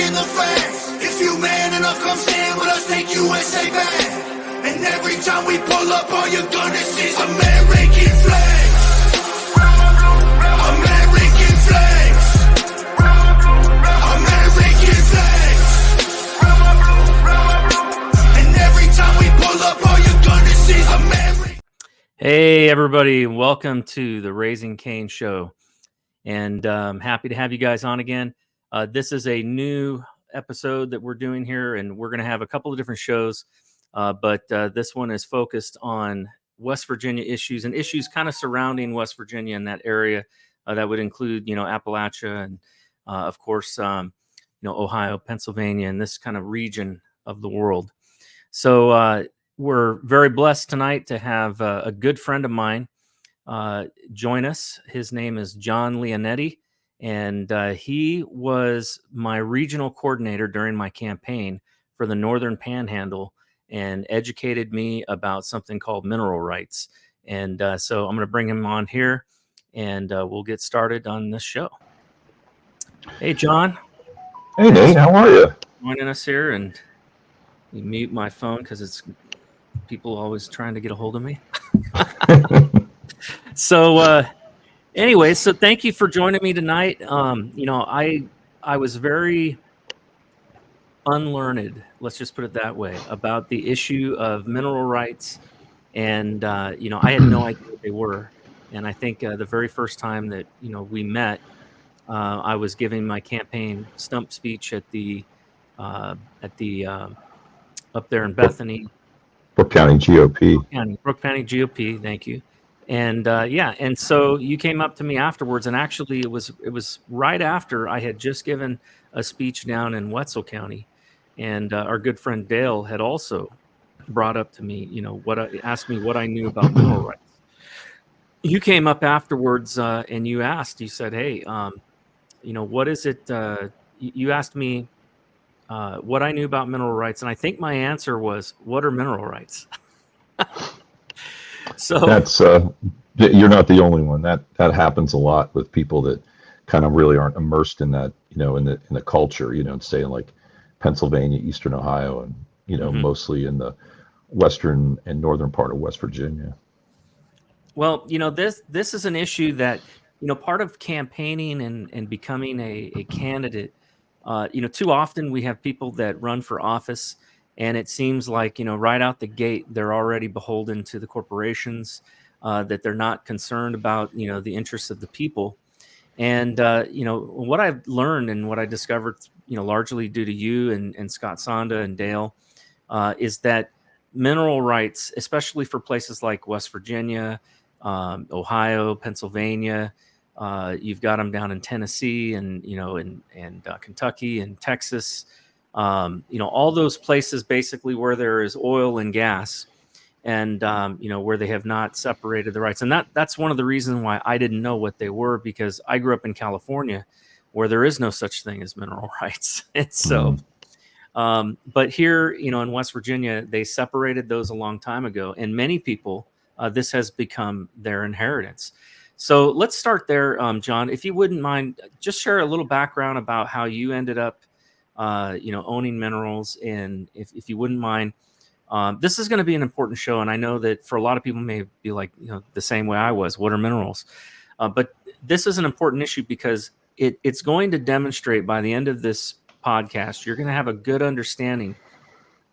in the flags. If you man enough, come stand with us, take USA back. And every time we pull up, all you're gonna see is American flags. American flags. American flags. And every time we pull up, all you're gonna see is American. Hey everybody, welcome to the Raising Cain show, and happy to have you guys on again. This is a new episode that we're doing here, and we're going to have a couple of different shows, but this one is focused on West Virginia issues and issues kind of surrounding West Virginia and that area. That would include, Appalachia and, of course, Ohio, Pennsylvania, and this kind of region of the world. So we're very blessed tonight to have a good friend of mine join us. His name is John Leonetti, and he was my regional coordinator during my campaign for the Northern Panhandle and educated me about something called mineral rights. And so I'm going to bring him on here, and we'll get started on this show. Hey, John. Hey, Nate, how are you? Joining us here, and you mute my phone because it's people always trying to get a hold of me. So anyway, so thank you for joining me tonight. I was very unlearned, let's just put it that way, about the issue of mineral rights. And, I had no idea what they were. And I think the very first time that, we met, I was giving my campaign stump speech at the up there in Bethany. Brooke County GOP. Brooke County GOP, thank you. And and so you came up to me afterwards, and actually it was right after I had just given a speech down in Wetzel County, and our good friend Dale had also brought up to me, asked me what I knew about mineral rights. You came up afterwards and you said, hey, what is it? You asked me what I knew about mineral rights, and I think my answer was, what are mineral rights? So that's you're not the only one. That happens a lot with people that kind of really aren't immersed in that, in the culture, say in like Pennsylvania, Eastern Ohio, and mostly in the western and northern part of West Virginia. Well, this is an issue that, part of campaigning and becoming a candidate. Too often we have people that run for office, and it seems like, right out the gate, they're already beholden to the corporations, that they're not concerned about, the interests of the people. And, what I've learned and what I discovered, largely due to you and Scott Sonda and Dale, is that mineral rights, especially for places like West Virginia, Ohio, Pennsylvania, you've got them down in Tennessee and, and Kentucky and Texas, all those places basically where there is oil and gas and, where they have not separated the rights. And that's one of the reasons why I didn't know what they were, because I grew up in California where there is no such thing as mineral rights. And so, but here, in West Virginia, they separated those a long time ago. And many people, this has become their inheritance. So let's start there, John. If you wouldn't mind, just share a little background about how you ended up, owning minerals. And if you wouldn't mind, this is going to be an important show. And I know that for a lot of people may be like, the same way I was, what are minerals? But this is an important issue because it's going to demonstrate by the end of this podcast, you're going to have a good understanding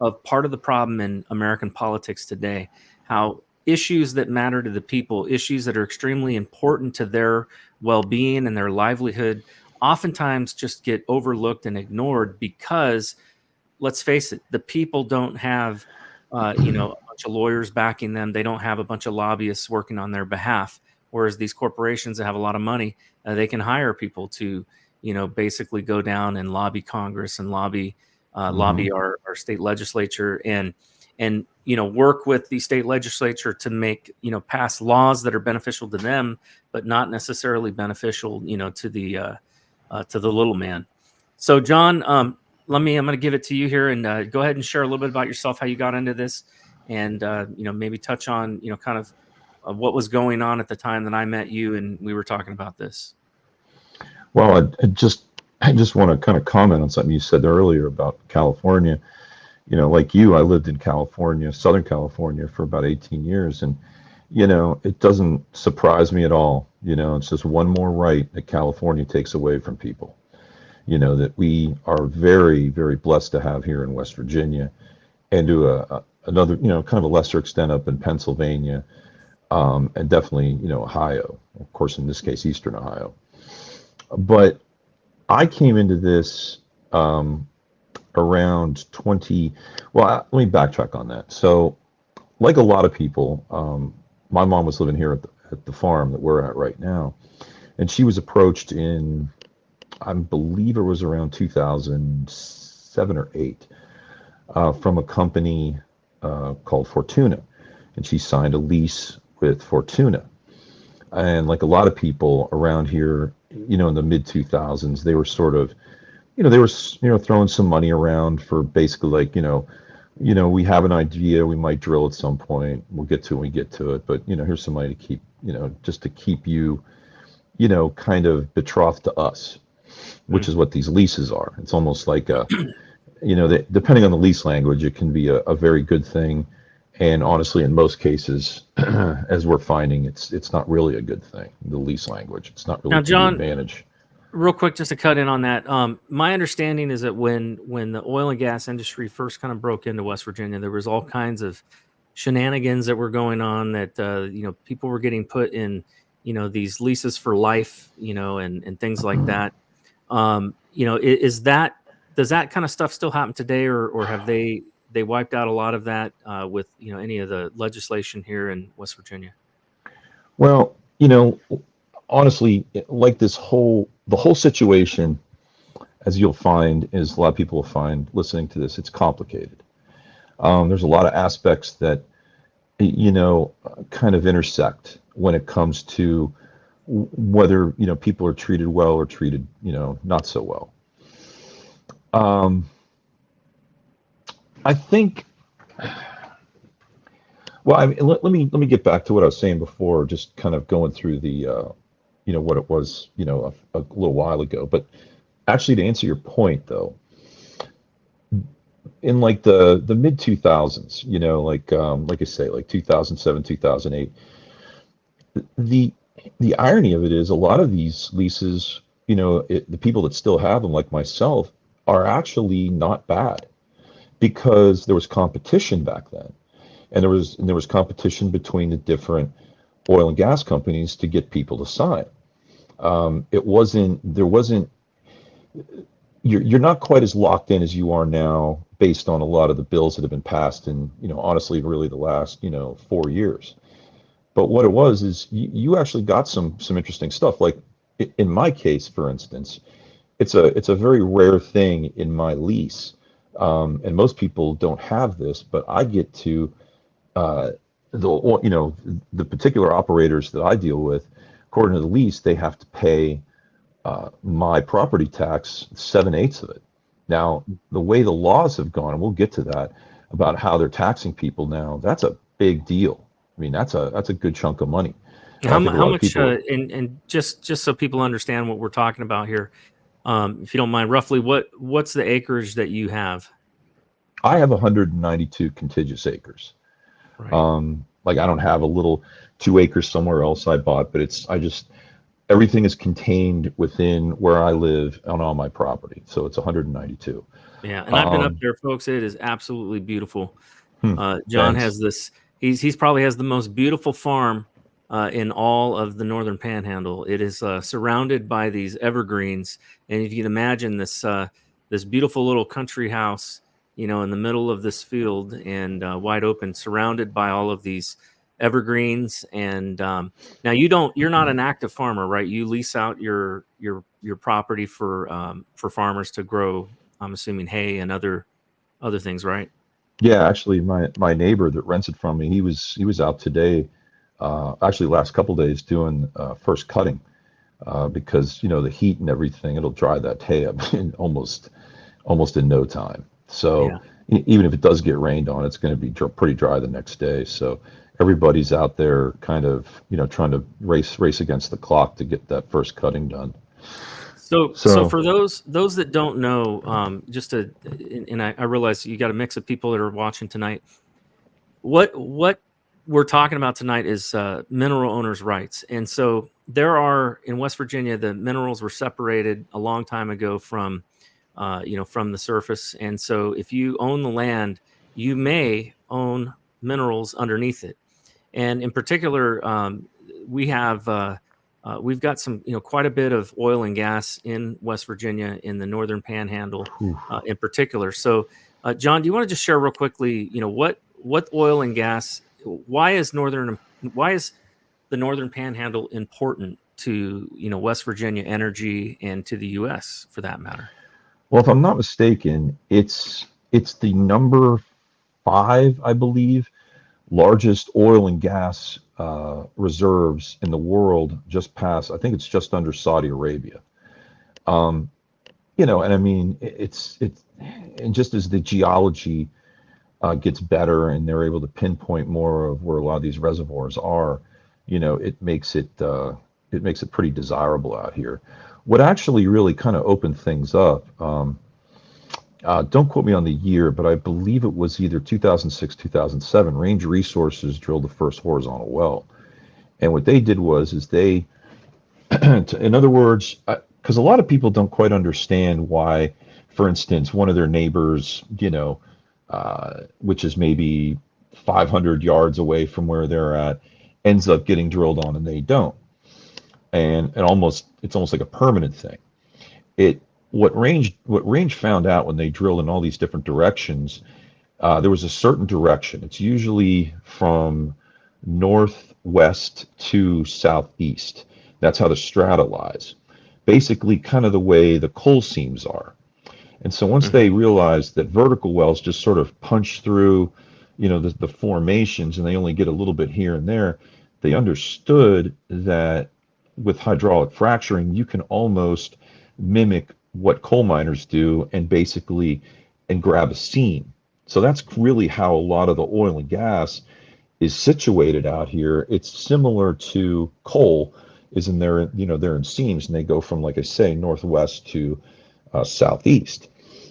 of part of the problem in American politics today, how issues that matter to the people, issues that are extremely important to their well-being and their livelihood, oftentimes just get overlooked and ignored because, let's face it, the people don't have, a bunch of lawyers backing them. They don't have a bunch of lobbyists working on their behalf. Whereas these corporations that have a lot of money, they can hire people to, basically go down and lobby Congress and lobby our state legislature and work with the state legislature to make, pass laws that are beneficial to them, but not necessarily beneficial, to the little man. So, John, I'm going to give it to you here, and go ahead and share a little bit about yourself, how you got into this, and maybe touch on kind of what was going on at the time that I met you and we were talking about this. Well, I just I just want to kind of comment on something you said earlier about California. Like you, I lived in California, Southern California, for about 18 years. And, it doesn't surprise me at all. It's just one more right that California takes away from people, that we are very, very blessed to have here in West Virginia, and to another, kind of a lesser extent up in Pennsylvania, and definitely, Ohio, of course, in this case, Eastern Ohio. But I came into this around 20. Well, let me backtrack on that. So, like a lot of people, my mom was living here at the farm that we're at right now, and she was approached in, I believe it was around 2007 or 8, from a company called Fortuna, and she signed a lease with Fortuna. And like a lot of people around here, in the mid 2000s, they were sort of, they were, throwing some money around for basically like, we have an idea, we might drill at some point, we'll get to it when we get to it, but here's some money to keep, just to keep you, kind of betrothed to us, which is what these leases are. It's almost like a, depending on the lease language, it can be a very good thing. And honestly, in most cases, as we're finding, it's not really a good thing, the lease language. It's not really Now, to the John, advantage. real quick, just to cut in on that, my understanding is that when the oil and gas industry first kind of broke into West Virginia, there was all kinds of shenanigans that were going on, that people were getting put in these leases for life, and things like that. Is that, does that kind of stuff still happen today, or have they wiped out a lot of that with any of the legislation here in West Virginia? Well, honestly, like the whole situation, as you'll find, is a lot of people will find listening to this, it's complicated. There's a lot of aspects that, kind of intersect when it comes to whether, people are treated well or treated, not so well. I think, well, I mean, let me get back to what I was saying before, just kind of going through the, what it was, a little while ago. But actually, to answer your point, though, in like the mid 2000s, like I say, like 2007, 2008, the irony of it is a lot of these leases, the people that still have them, like myself, are actually not bad, because there was competition back then, and there was competition between the different oil and gas companies to get people to sign. You're not quite as locked in as you are now, based on a lot of the bills that have been passed in, honestly, really the last, 4 years. But what it was is you actually got some interesting stuff. Like in my case, for instance, it's a very rare thing in my lease. And most people don't have this, but I get to, the particular operators that I deal with, according to the lease, they have to pay my property tax 7/8 of it. Now, the way the laws have gone, and we'll get to that, about how they're taxing people now, that's a big deal. I mean, that's a good chunk of money. How much? And just so people understand what we're talking about here, if you don't mind, roughly what's the acreage that you have? I have 192 contiguous acres. Right. Like I don't have a little 2 acres somewhere else I bought, but everything is contained within where I live on all my property. So it's 192. Yeah, and I've been up there, folks. It is absolutely beautiful. John Thanks. has this. He's probably has the most beautiful farm in all of the Northern Panhandle. It is surrounded by these evergreens, and if you can imagine this beautiful little country house, in the middle of this field and wide open, surrounded by all of these evergreens. And now you're not an active farmer, right? You lease out your property for farmers to grow, I'm assuming, hay and other things, right? Yeah, actually, my neighbor that rents it from me, he was out today, actually last couple days, doing first cutting, because the heat and everything, it'll dry that hay up in almost in no time. So even if it does get rained on, it's going to be pretty dry the next day. So everybody's out there kind of trying to race against the clock to get that first cutting done. So for those that don't know, and I realize you got a mix of people that are watching tonight. What we're talking about tonight is mineral owners' rights, and so there are in West Virginia, the minerals were separated a long time ago from, from the surface, and so if you own the land, you may own minerals underneath it, and in particular, we have. We've got some, quite a bit of oil and gas in West Virginia in the Northern Panhandle, in particular. So, John, do you want to just share real quickly, what oil and gas? Why is the Northern Panhandle important to West Virginia energy and to the U.S. for that matter? Well, if I'm not mistaken, it's the number 5, I believe, largest oil and gas reserves in the world, just past, I think it's just under Saudi Arabia. And I mean, and just as the geology gets better and they're able to pinpoint more of where a lot of these reservoirs are, it makes it pretty desirable out here. What actually really kind of opened things up, don't quote me on the year, but I believe it was either 2006, 2007, Range Resources drilled the first horizontal well. And what they did is they, in other words, because a lot of people don't quite understand why, for instance, one of their neighbors, which is maybe 500 yards away from where they're at, ends up getting drilled on and they don't. And it's almost like a permanent thing. What Range found out when they drilled in all these different directions, there was a certain direction. It's usually from northwest to southeast. That's how the strata lies. Basically, kind of the way the coal seams are. And so once they realized that vertical wells just sort of punch through, the formations, and they only get a little bit here and there, they understood that with hydraulic fracturing, you can almost mimic what coal miners do and grab a seam. So that's really how a lot of the oil and gas is situated out here. It's similar to coal is in there, they're in seams and they go from, like I say, northwest to southeast.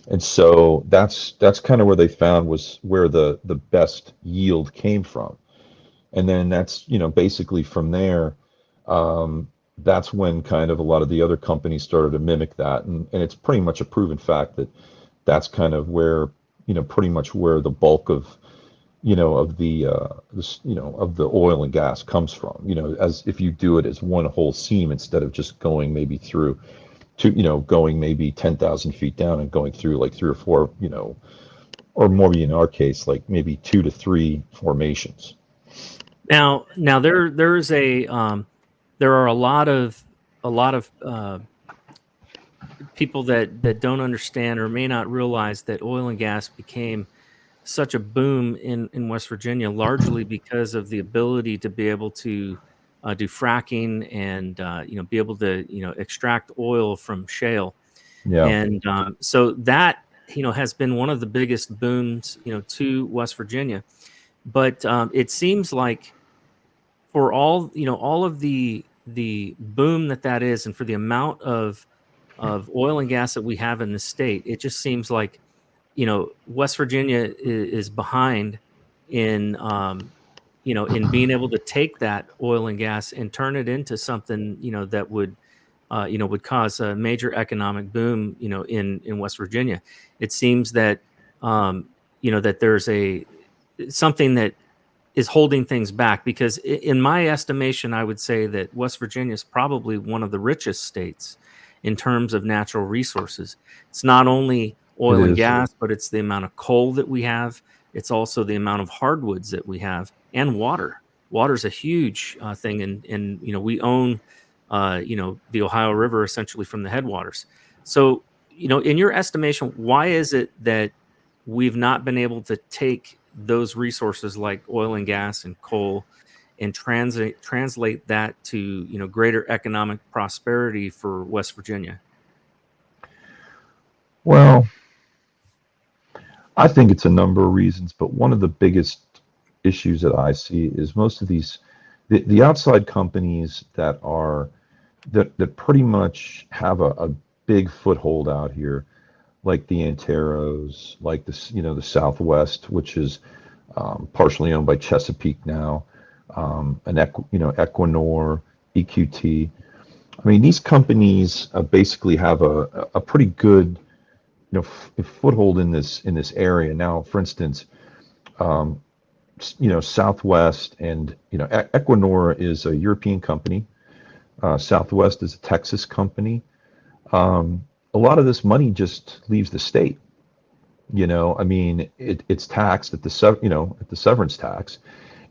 And so that's kind of where they found was where the best yield came from. And then that's, basically from there, that's when kind of a lot of the other companies started to mimic that. And it's pretty much a proven fact that that's kind of where, pretty much where the bulk of, of the oil and gas comes from, as if you do it as one whole seam instead of just going maybe through going maybe 10,000 feet down and going through like 3 or 4, or more in our case, like maybe 2 to 3 formations. Now there's there are a lot of people that don't understand or may not realize that oil and gas became such a boom in West Virginia, largely because of the ability to be able to do fracking and be able to extract oil from shale. Yeah. And so that has been one of the biggest booms to West Virginia. But it seems like for all of the boom that is, and for the amount of oil and gas that we have in the state, it just seems like West Virginia is behind in in being able to take that oil and gas and turn it into something that would cause a major economic boom in West Virginia. It seems that that there's something that is holding things back, because in my estimation, I would say that West Virginia is probably one of the richest states in terms of natural resources. It's not only oil and gas, but it's the amount of coal that we have. It's also the amount of hardwoods that we have, and water. Water is a huge thing, and we own the Ohio River essentially from the headwaters. So in your estimation, why is it that we've not been able to take those resources like oil and gas and coal and translate that to greater economic prosperity for West Virginia? Well, I think it's a number of reasons, but one of the biggest issues that I see is most of these the outside companies that are that pretty much have a big foothold out here, like the Anteros, like the Southwest, which is partially owned by Chesapeake now, Equinor, EQT. I mean, these companies basically have a pretty good foothold in this area. Now, for instance, Southwest and Equinor is a European company. Southwest is a Texas company. A lot of this money just leaves the state. I mean, it's taxed at the severance tax,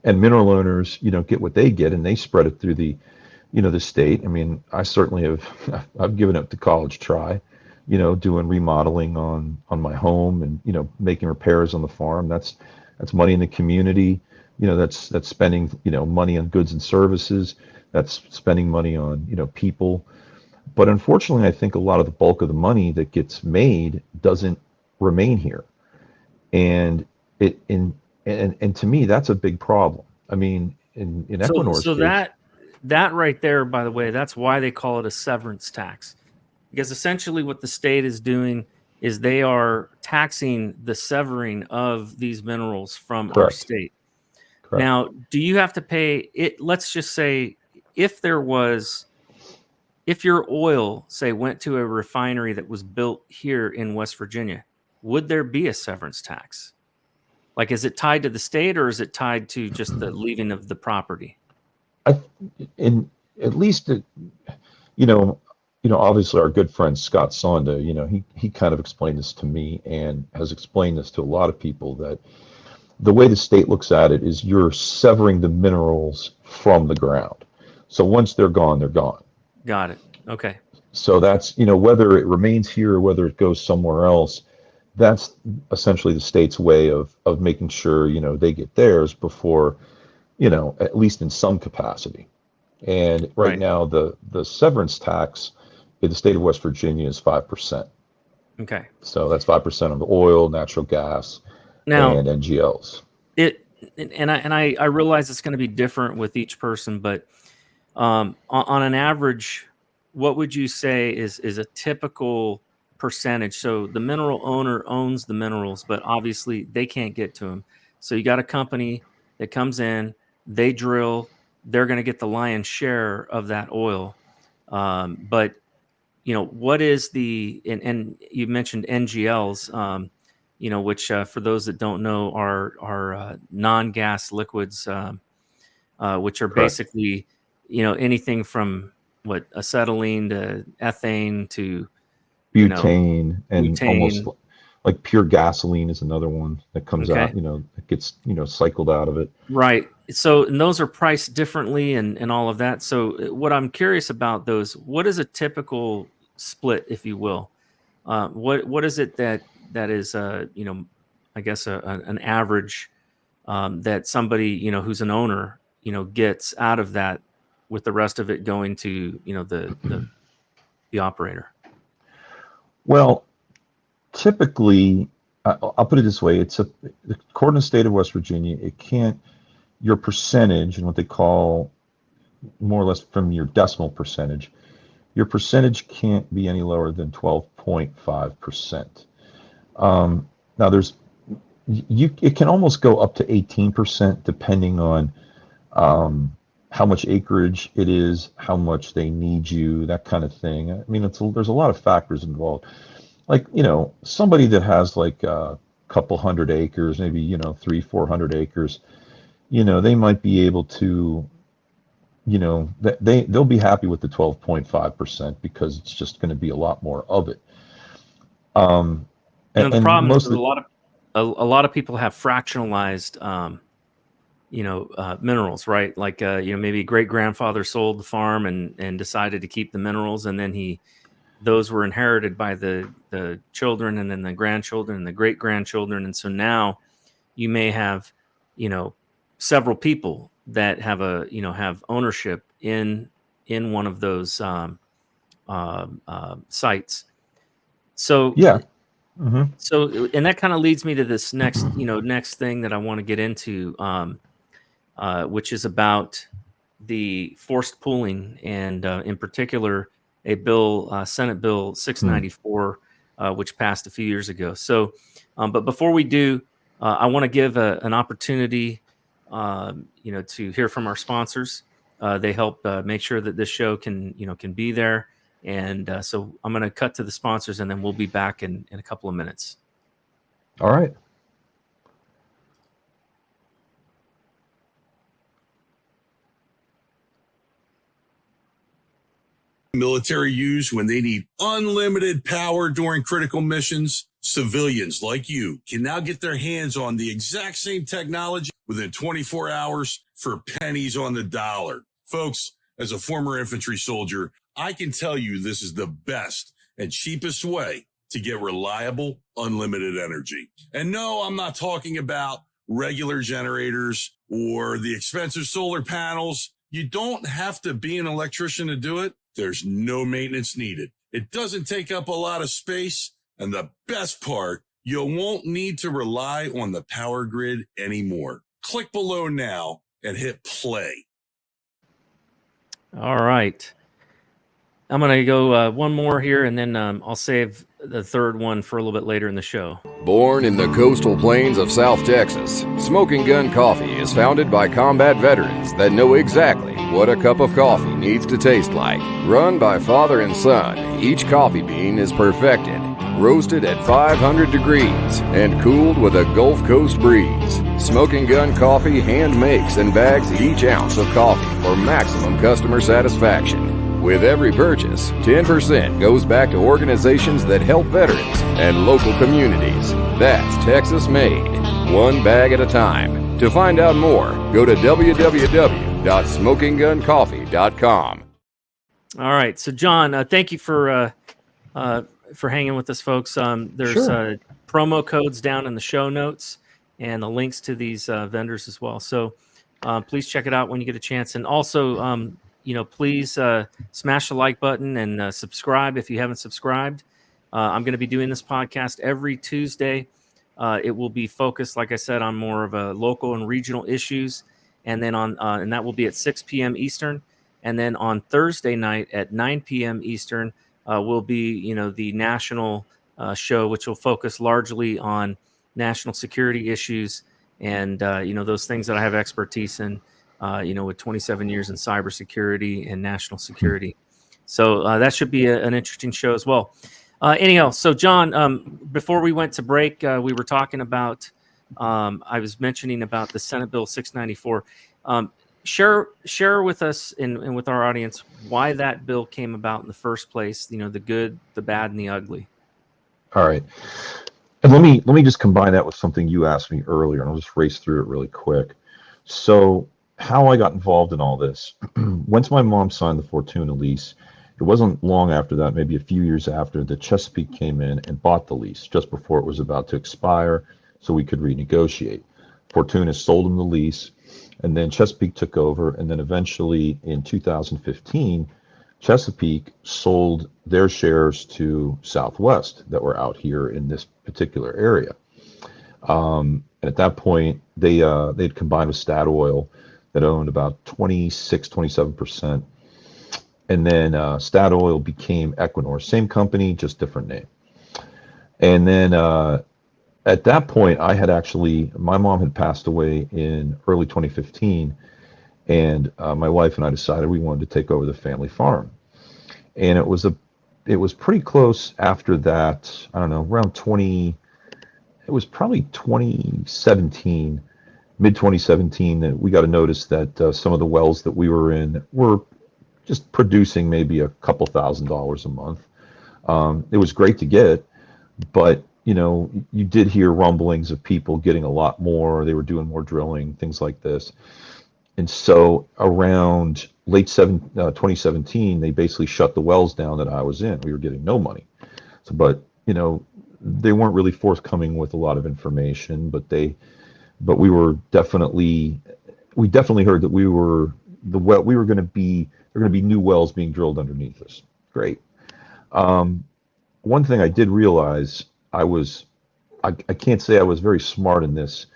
and mineral owners, get what they get, and they spread it through the state. I mean, I certainly have, I've given up the college try, doing remodeling on my home and, making repairs on the farm. That's money in the community. That's spending, money on goods and services. That's spending money on, people. But unfortunately, I think a lot of the bulk of the money that gets made doesn't remain here. And and to me, that's a big problem. I mean, in Equinor's so case, that right there, by the way, that's why they call it a severance tax, because essentially what the state is doing is they are taxing the severing of these minerals from our correct, state. correct. Now, do you have to pay it? Let's just say if your oil, say, went to a refinery that was built here in West Virginia, would there be a severance tax? Like, is it tied to the state, or is it tied to just the leaving of the property? I, in at least, you know, obviously our good friend Scott Sonda, he kind of explained this to me and has explained this to a lot of people, that the way the state looks at it is you're severing the minerals from the ground. So once they're gone, they're gone. Got it. Okay. So that's, whether it remains here or whether it goes somewhere else, that's essentially the state's way of making sure, they get theirs before, at least in some capacity. And right now, the severance tax in the state of West Virginia is 5%. Okay. So that's 5% of the oil, natural gas, Now, and NGLs. I realize it's going to be different with each person, but on an average, what would you say is a typical percentage? So the mineral owner owns the minerals, but obviously they can't get to them. So you got a company that comes in, they drill, they're going to get the lion's share of that oil. But what is and you mentioned NGLs, which for those that don't know are non-gas liquids, which are Correct. basically, anything from acetylene to ethane to Butane, and butane. almost like pure gasoline is another one that comes Okay. out, that gets, cycled out of it. Right. So, and those are priced differently and all of that. So what I'm curious about what is a typical split, if you will? What is it that is, I guess an average that somebody, who's an owner, gets out of that, with the rest of it going to, the operator? Well, typically, I'll put it this way: according to the state of West Virginia, your percentage, and what they call more or less from your decimal percentage, your percentage can't be any lower than 12.5%. Now it can almost go up to 18% depending on how much acreage it is, how much they need you, that kind of thing. I mean, there's a lot of factors involved. Like, somebody that has like a couple hundred acres, maybe, 300-400 acres, they might be able to, they'll be happy with the 12.5% because it's just going to be a lot more of it. The problem is that a lot of people have fractionalized, minerals, right? Like, maybe great grandfather sold the farm and decided to keep the minerals, and then those were inherited by the children, and then the grandchildren and the great grandchildren, and so now you may have, several people that have have ownership in one of those sites. So Yeah. Mm-hmm. So, and that kind of leads me to this next thing that I want to get into, which is about the forced pooling, and in particular, a bill, Senate Bill 694, which passed a few years ago. So, but before we do, I want to give an opportunity, to hear from our sponsors. They help make sure that this show can be there. And so I'm going to cut to the sponsors, and then we'll be back in a couple of minutes. All right. Military use when they need unlimited power during critical missions. Civilians like you can now get their hands on the exact same technology within 24 hours for pennies on the dollar. Folks, as a former infantry soldier, I can tell you this is the best and cheapest way to get reliable, unlimited energy. And no, I'm not talking about regular generators or the expensive solar panels. You don't have to be an electrician to do it. There's no maintenance needed. It doesn't take up a lot of space. And the best part, you won't need to rely on the power grid anymore. Click below now and hit play. All right. I'm going to go one more here, and then I'll save the third one for a little bit later in the show. Born in the coastal plains of South Texas, Smoking Gun Coffee is founded by combat veterans that know exactly what a cup of coffee needs to taste like. Run by father and son, each coffee bean is perfected, roasted at 500 degrees, and cooled with a Gulf Coast breeze. Smoking Gun Coffee hand makes and bags each ounce of coffee for maximum customer satisfaction. With every purchase, 10% goes back to organizations that help veterans and local communities. That's Texas made, one bag at a time. To find out more, go to www.smokingguncoffee.com. All right. So, John, thank you for hanging with us, folks. There's Sure. Promo codes down in the show notes and the links to these vendors as well. So please check it out when you get a chance. And also, please smash the like button and subscribe if you haven't subscribed. I'm going to be doing this podcast every Tuesday. It will be focused, like I said, on more of a local and regional issues, and then and that will be at 6 p.m. Eastern. And then on Thursday night at 9 p.m. Eastern will be the national show, which will focus largely on national security issues and those things that I have expertise in. With 27 years in cybersecurity and national security. So that should be an interesting show as well. Anyhow, so John, before we went to break, we were talking about, I was mentioning about the Senate Bill 694. Share with us and with our audience why that bill came about in the first place, the good, the bad, and the ugly. All right. And let me just combine that with something you asked me earlier, and I'll just race through it really quick. So how I got involved in all this. Once my mom signed the Fortuna lease, it wasn't long after that, maybe a few years after, that Chesapeake came in and bought the lease just before it was about to expire so we could renegotiate. Fortuna sold them the lease, and then Chesapeake took over, and then eventually in 2015, Chesapeake sold their shares to Southwest that were out here in this particular area. And at that point, they'd combined with Statoil, that owned about 27%. And then Statoil became Equinor, same company, just different name. And then at that point, my mom had passed away in early 2015, and my wife and I decided we wanted to take over the family farm. And it was pretty close after that, I don't know, it was probably 2017, mid-2017, that we got a notice that some of the wells that we were in were just producing maybe a couple $1,000s a month. It was great to get, but you did hear rumblings of people getting a lot more. They were doing more drilling, things like this. And so around late 2017, they basically shut the wells down that I was in. We were getting no money. So, but they weren't really forthcoming with a lot of information, but we definitely heard that there were going to be new wells being drilled underneath us. Great. One thing I did realize, I can't say I was very smart in this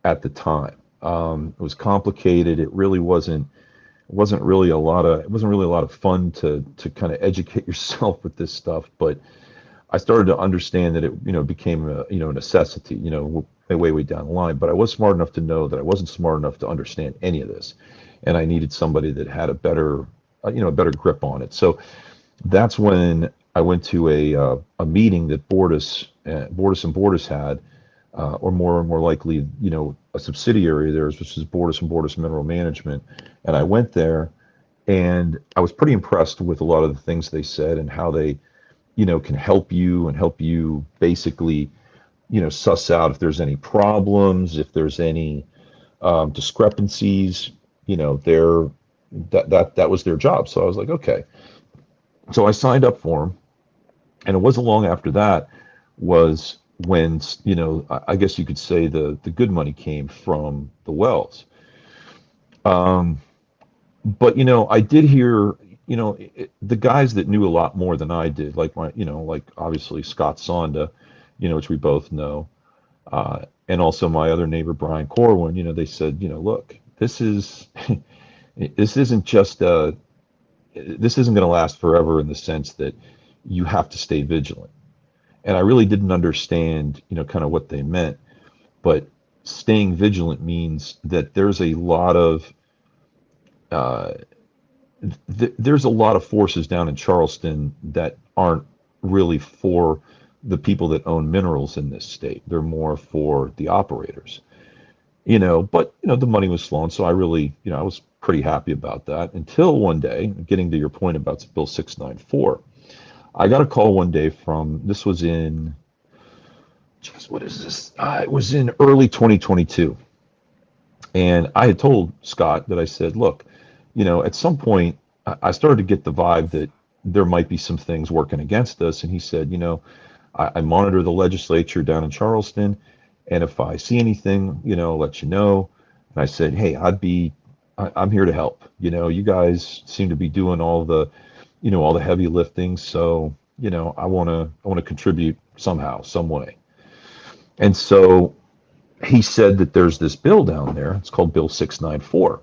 at the time. It was complicated. It really wasn't wasn't really a lot of fun to kind of educate yourself with this stuff. But I started to understand that it became a necessity way down the line. But I was smart enough to know that I wasn't smart enough to understand any of this, and I needed somebody that had a better grip on it. So that's when I went to a meeting that Bordas and Bordas had, or more likely, a subsidiary of theirs, which is Bordas and Bordas Mineral Management. And I went there, and I was pretty impressed with a lot of the things they said and how they, can help you basically, suss out if there's any problems, if there's any discrepancies. That was their job. So I was like, okay. So I signed up for them, and it wasn't long after that was when, I guess you could say the good money came from the wells. But I did hear, the guys that knew a lot more than I did, like like obviously Scott Sonda, which we both know, and also my other neighbor Brian Corwin. They said, look, this isn't going to last forever, in the sense that you have to stay vigilant. And I really didn't understand, kind of what they meant. But staying vigilant means that there's a lot of forces down in Charleston that aren't really for the people that own minerals in this state. They're more for the operators. But the money was flowing, so I really, I was pretty happy about that, until one day, getting to your point about Bill 694. I got a call one day this was in, what is this? It was in early 2022. And I had told Scott that I said, look, at some point I started to get the vibe that there might be some things working against us. And he said, I monitor the legislature down in Charleston, and if I see anything, I'll let you know. And I said, hey, I'm here to help. You guys seem to be doing all the heavy lifting. So, I want to contribute somehow, some way. And so he said that there's this bill down there. It's called Bill 694,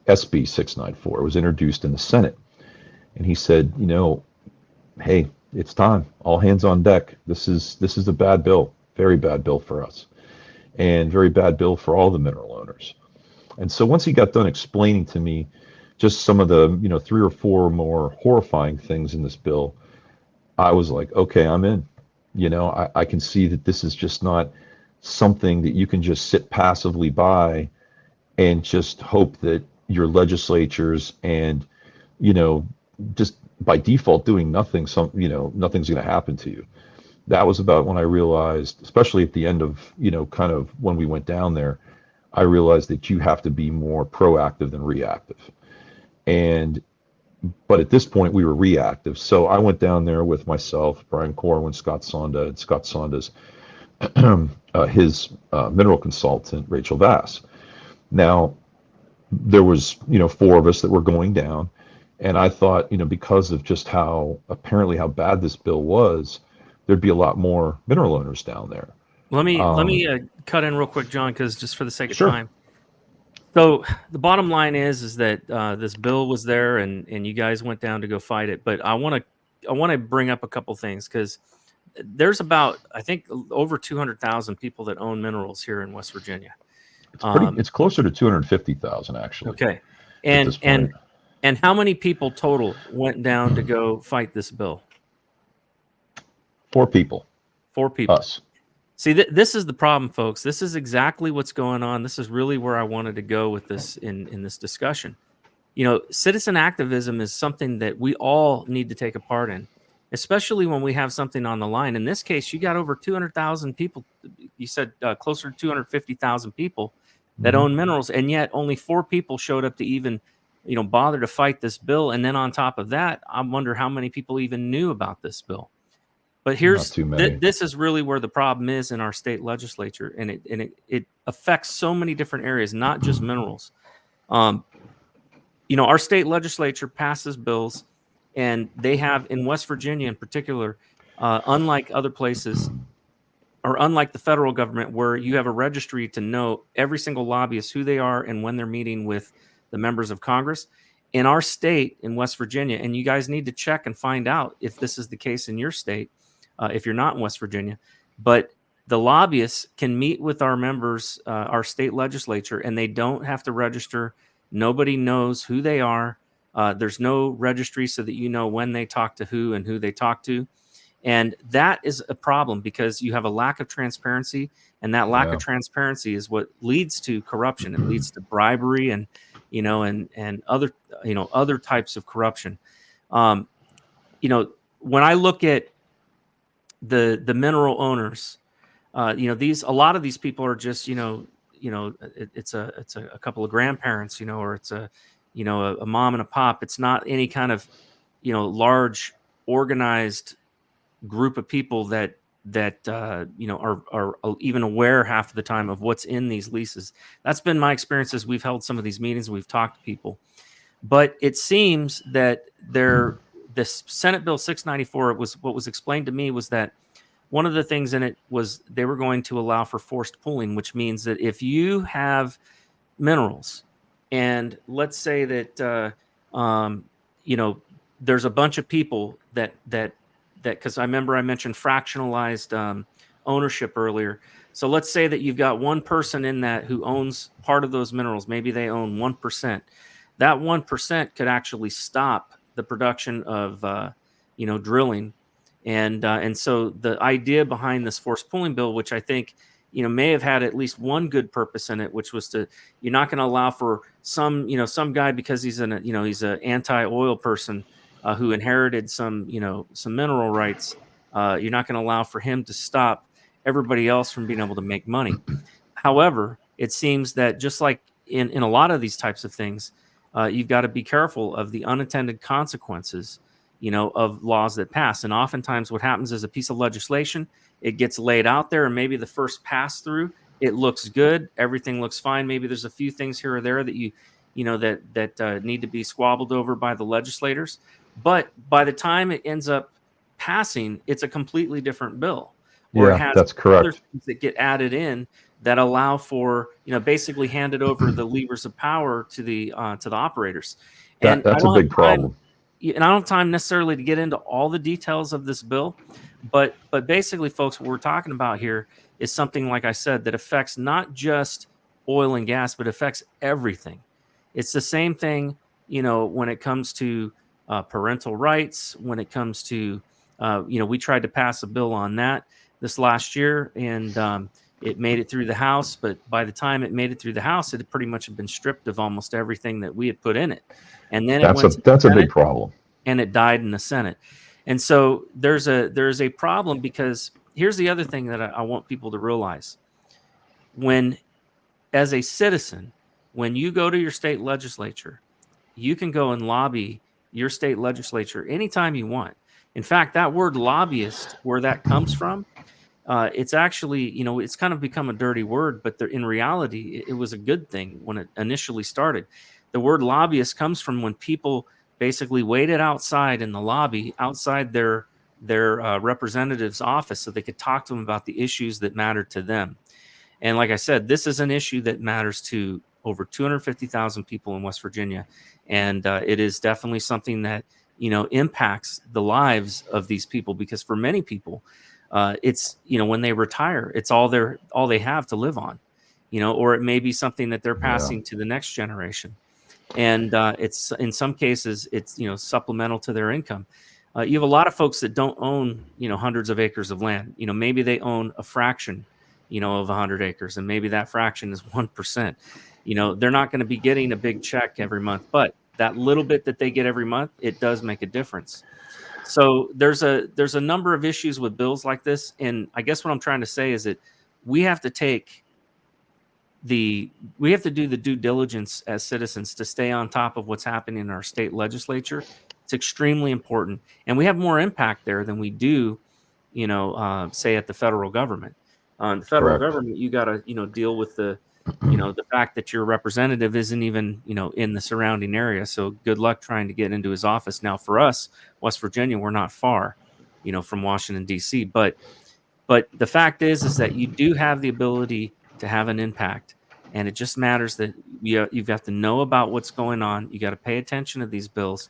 SB 694. It was introduced in the Senate. And he said, hey, it's time. All hands on deck. This is a bad bill, very bad bill for us, and very bad bill for all the mineral owners. And so once he got done explaining to me just some of the, 3 or 4 more horrifying things in this bill, I was like, okay, I'm in. I can see that this is just not something that you can just sit passively by and just hope that your legislatures and, just by default doing nothing, nothing's going to happen to you. That was about when I realized, especially at the end of, kind of when we went down there, I realized that you have to be more proactive than reactive. But at this point we were reactive. So I went down there with myself, Brian Corwin, Scott Sonda, and Scott Sonda's, his mineral consultant, Rachel Vass. Now, there was, 4 of us that were going down. And I thought, because of just how bad this bill was, there'd be a lot more mineral owners down there. Let me cut in real quick, John, because just for the sake of Sure. time. So the bottom line is that this bill was there, and you guys went down to go fight it. But I want to bring up a couple things, because there's about, I think, over 200,000 people that own minerals here in West Virginia. It's closer to 250,000 actually. Okay, and how many people total went down to go fight this bill? 4 people. 4 people. Us. See, this is the problem, folks. This is exactly what's going on. This is really where I wanted to go with this in this discussion. Citizen activism is something that we all need to take a part in, especially when we have something on the line. In this case, you got over 200,000 people. You said closer to 250,000 people that own minerals, and yet only 4 people showed up to even, bother to fight this bill. And then on top of that, I wonder how many people even knew about this bill. But here's this is really where the problem is in our state legislature, and it affects so many different areas, not just minerals. Our state legislature passes bills, and they have, in West Virginia in particular, unlike other places, or unlike the federal government, where you have a registry to know every single lobbyist, who they are and when they're meeting with the members of Congress. in our state in West Virginia, and you guys need to check and find out if this is the case in your state, if you're not in West Virginia, but the lobbyists can meet with our members, our state legislature, and they don't have to register. Nobody knows who they are. There's no registry so that you know when they talk to who and who they talk to. And that is a problem because you have a lack of transparency, and that lack of transparency is what leads to corruption. It leads to bribery and, and other, other types of corruption. When I look at the mineral owners, a lot of these people are just, it's a couple of grandparents, or it's a mom and a pop. It's not any kind of, large organized group of people that are even aware half of the time of what's in these leases. That's been my experience as we've held some of these meetings and we've talked to people. But it seems that this Senate Bill 694 what was explained to me was that one of the things in it was they were going to allow for forced pooling, which means that if you have minerals and let's say that there's a bunch of people that because I remember I mentioned fractionalized ownership earlier. So let's say that you've got one person in that who owns part of those minerals. Maybe they own 1%. That 1% could actually stop the production of drilling. And so the idea behind this forced pooling bill, which I think may have had at least one good purpose in it, which was you're not going to allow for some guy because he's an anti-oil person who inherited some mineral rights. You're not going to allow for him to stop everybody else from being able to make money. However, it seems that just like in a lot of these types of things, you've got to be careful of the unintended consequences, of laws that pass. And oftentimes what happens is a piece of legislation, it gets laid out there and maybe the first pass through, it looks good. Everything looks fine. Maybe there's a few things here or there that that need to be squabbled over by the legislators. But by the time it ends up passing, it's a completely different bill. Or it has that's correct. Other things that get added in that allow for, basically handed over the levers of power to the operators. And that's a big problem. And I don't have time necessarily to get into all the details of this bill, but basically, folks, what we're talking about here is something, like I said, that affects not just oil and gas, but affects everything. It's the same thing, when it comes to parental rights, when it comes to, we tried to pass a bill on that this last year, and it made it through the House. But by the time it made it through the House, it had pretty much been stripped of almost everything that we had put in it. And then that's a big problem. And it died in the Senate. And so there's a problem, because here's the other thing that I want people to realize. When, as a citizen, when you go to your state legislature, you can go and lobby your state legislature anytime you want. In fact, that word lobbyist, where that comes from, it's actually, it's kind of become a dirty word, but in reality, it was a good thing when it initially started. The word lobbyist comes from when people basically waited outside in the lobby, outside their representative's office, so they could talk to them about the issues that mattered to them. And like I said, this is an issue that matters to over 250,000 people in West Virginia. And it is definitely something that, impacts the lives of these people, because for many people, it's, when they retire, it's all they have to live on, or it may be something that they're passing to the next generation. And it's, in some cases, it's, supplemental to their income. You have a lot of folks that don't own, hundreds of acres of land. Maybe they own a fraction, of 100 acres, and maybe that fraction is 1%. They're not going to be getting a big check every month, but that little bit that they get every month, it does make a difference. So there's a number of issues with bills like this. And I guess what I'm trying to say is that we have to do the due diligence as citizens to stay on top of what's happening in our state legislature. It's extremely important. And we have more impact there than we do, say at the federal government. The federal government, you got to, deal with the fact that your representative isn't even, in the surrounding area. So good luck trying to get into his office. Now, for us, West Virginia, we're not far, from Washington, D.C. But the fact is that you do have the ability to have an impact. And it just matters that you've got to know about what's going on. You got to pay attention to these bills.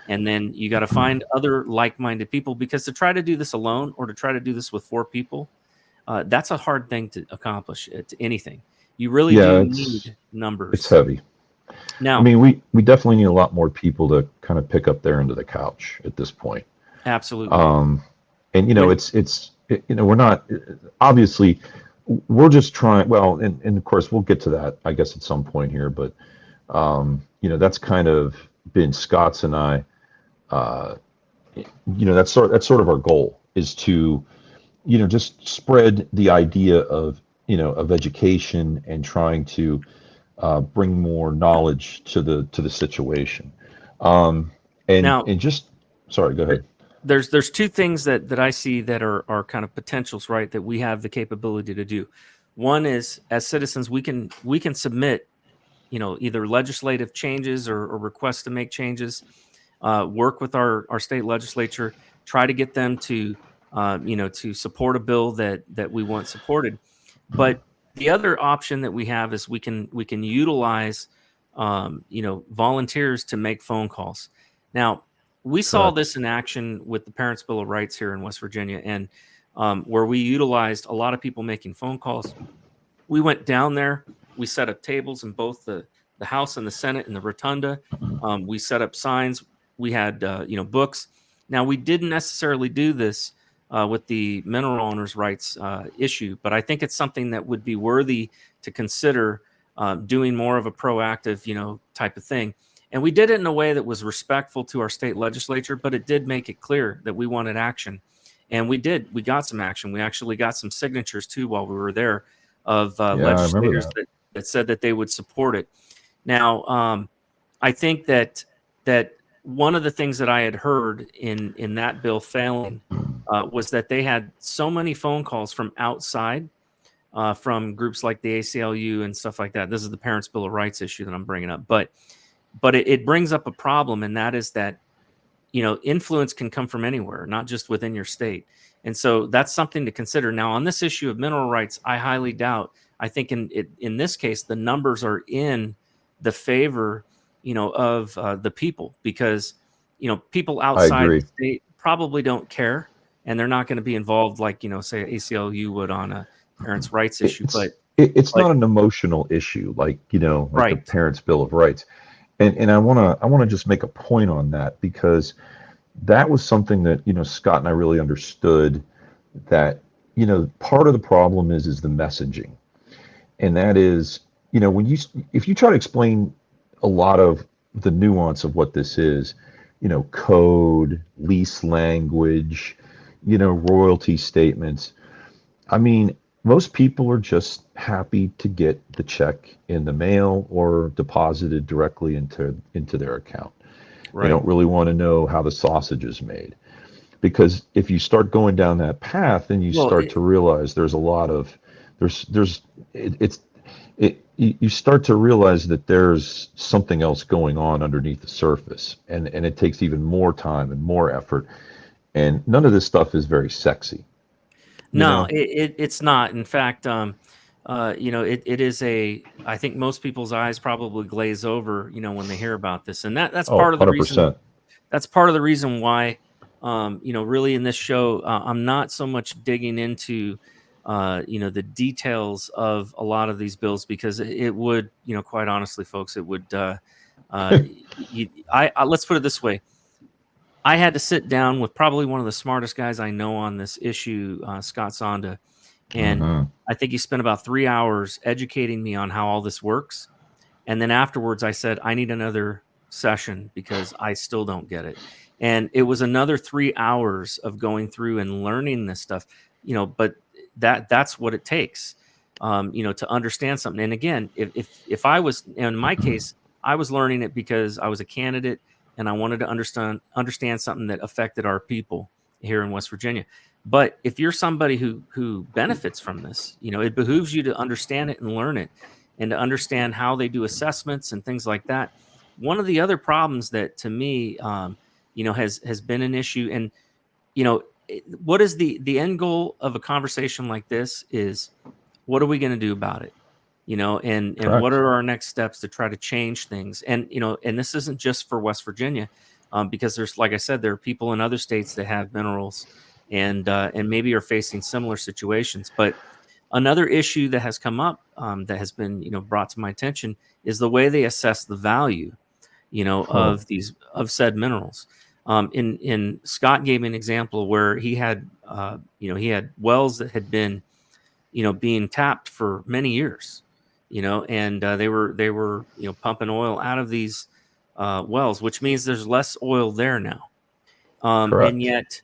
And then you got to find other like-minded people, because to try to do this alone or to try to do this with 4 people, that's a hard thing to accomplish to anything. You really Yeah, do it's need numbers. heavy. I Now, mean, we definitely need a lot more people to kind of pick up their end of the couch at this point. absolutely. And you know, we're not, obviously we're just trying, well, and of course we'll get to that, I guess, at some point here, but you know, that's kind of been Scott's and I, you know, that's sort of our goal, is to, you know, just spread the idea of, you know, of education and trying to bring more knowledge to the situation. And Now, just, sorry, go ahead. there's 2 things that I see that are kind of potentials, right, that we have the capability to do. One is, as citizens, we can submit, you know, either legislative changes or requests to make changes, work with our state legislature, try to get them to, you know, to support a bill that we want supported. But the other option that we have is we can utilize, you know, volunteers to make phone calls. Now, we saw Correct. this in action with the Parents' Bill of Rights here in West Virginia, and where we utilized a lot of people making phone calls. We went down there. We set up tables in both the House and the Senate in the rotunda. We set up signs. We had you know, books. Now, we didn't necessarily do this with the mineral owners' rights issue, but I think it's something that would be worthy to consider doing more of a proactive, you know, type of thing. And we did it in a way that was respectful to our state legislature, but it did make it clear that we wanted action. And we did. We got some action. We actually got some signatures too while we were there, of Yeah, I remember legislators that. that said that they would support it. Now, I think that one of the things that I had heard in that bill failing was that they had so many phone calls from outside, from groups like the ACLU and stuff like that. This is the Parents' Bill of Rights issue that I'm bringing up, but it brings up a problem, and that is that, you know, influence can come from anywhere, not just within your state. And so that's something to consider. Now, on this issue of mineral rights, I highly doubt. I think in this case, the numbers are in the favor, you know, of the people, because, you know, people I outside agree. the state probably don't care, and they're not going to be involved like, you know, say ACLU would on a parents' rights issue. It's it's But not an emotional issue, like, you know, like the right, Parents' Bill of Rights. And I wanna just make a point on that, because that was something that, you know, Scott and I really understood, that, you know, part of the problem is the messaging. And that is, you know, if you try to explain a lot of the nuance of what this is, you know, code, lease language, you know, royalty statements, I mean, most people are just happy to get the check in the mail or deposited directly into their account. They right. don't really want to know how the sausage is made, because if you start going down that path, then you Well, start to realize there's a lot of there's it, it's it you start to realize that there's something else going on underneath the surface, and it takes even more time and more effort, and none of this stuff is very sexy, you no, know. it's not. In fact, you know, it is I think most people's eyes probably glaze over, you know, when they hear about this, and that's Oh, part of the reason. 100%. That's part of the reason why, you know, really in this show, I'm not so much digging into, you know, the details of a lot of these bills, because it would, you know, quite honestly, folks, it would. Let's put it this way. I had to sit down with probably one of the smartest guys I know on this issue, Scott Sonda, and Hmm. I think he spent about 3 hours educating me on how all this works. And then afterwards, I said, I need another session because I still don't get it. And it was another 3 hours of going through and learning this stuff, you know, but that's what it takes, you know, to understand something. And again, if I was, in my case, I was learning it because I was a candidate and I wanted to understand something that affected our people here in West Virginia. But if you're somebody who benefits from this, you know, it behooves you to understand it and learn it, and to understand how they do assessments and things like that. One of the other problems that, to me, you know, has been an issue, and, you know, what is the end goal of a conversation like this is, what are we going to do about it? and what are our next steps to try to change things? And and this isn't just for West Virginia, because there's, like I said, there are people in other states that have minerals and maybe are facing similar situations. But another issue that has come up, that has been brought to my attention, is the way they assess the value of said minerals. In Scott gave me an example where he had wells that had been being tapped for many years, and they were pumping oil out of these wells, which means there's less oil there now. Correct. And yet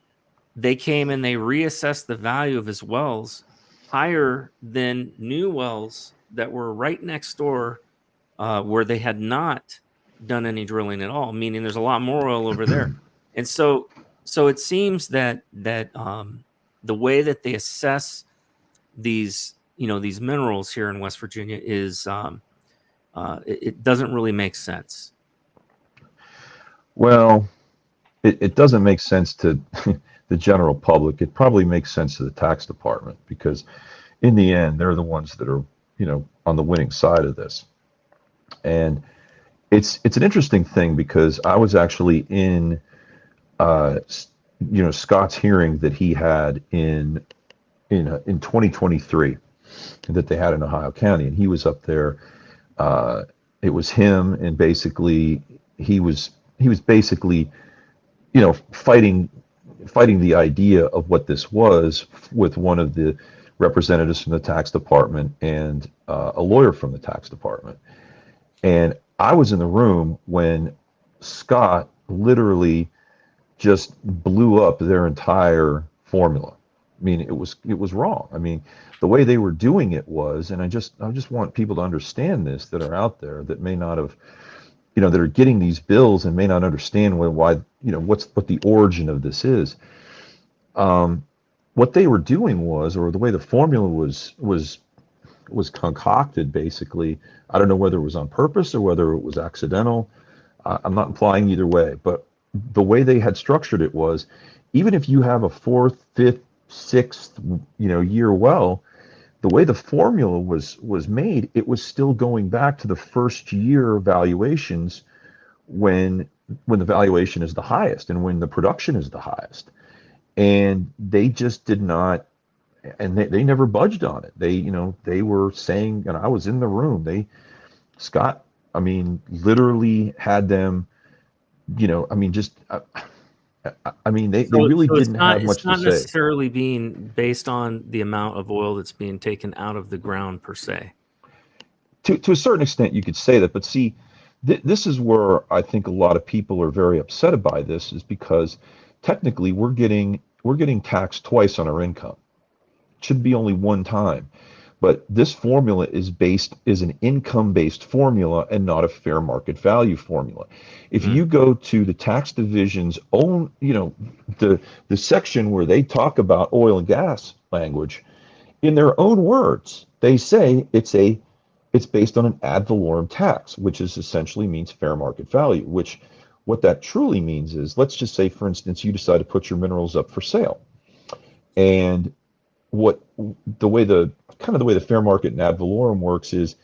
they came and they reassessed the value of his wells higher than new wells that were right next door, where they had not done any drilling at all, meaning there's a lot more oil over there. And so it seems that the way that they assess these these minerals here in West Virginia is it doesn't really make sense. Well, it doesn't make sense to the general public. It probably makes sense to the tax department, because in the end, they're the ones that are, on the winning side of this. And it's an interesting thing, because I was actually in, Scott's hearing that he had in 2023 that they had in Ohio County, and he was up there. It was him, and basically he was basically, fighting the idea of what this was with one of the representatives from the tax department and a lawyer from the tax department. And I was in the room when Scott literally just blew up their entire formula. I mean, it was wrong. I mean, the way they were doing it was, and I just want people to understand this, that are out there that may not have, that are getting these bills and may not understand why what the origin of this is. What they were doing was, or the way the formula was concocted, basically, I don't know whether it was on purpose or whether it was accidental. I'm not implying either way, but the way they had structured it was, even if you have a 4th, 5th, 6th, year well, the way the formula was made, it was still going back to the first year valuations, when the valuation is the highest and when the production is the highest. And they just did not, and they never budged on it. They were saying, and I was in the room, Scott, I mean, literally had them, they really didn't have much to say. It's not necessarily being based on the amount of oil that's being taken out of the ground per se. To a certain extent, you could say that, but see, this is where I think a lot of people are very upset by this, is because technically we're getting taxed twice on our income. It should be only one time. But this formula is an income-based formula and not a fair market value formula. If you go to the tax division's own, the section where they talk about oil and gas language, in their own words, they say it's based on an ad valorem tax, which essentially means fair market value, which what that truly means is, let's just say, for instance, you decide to put your minerals up for sale. And the way the fair market and ad valorem works is,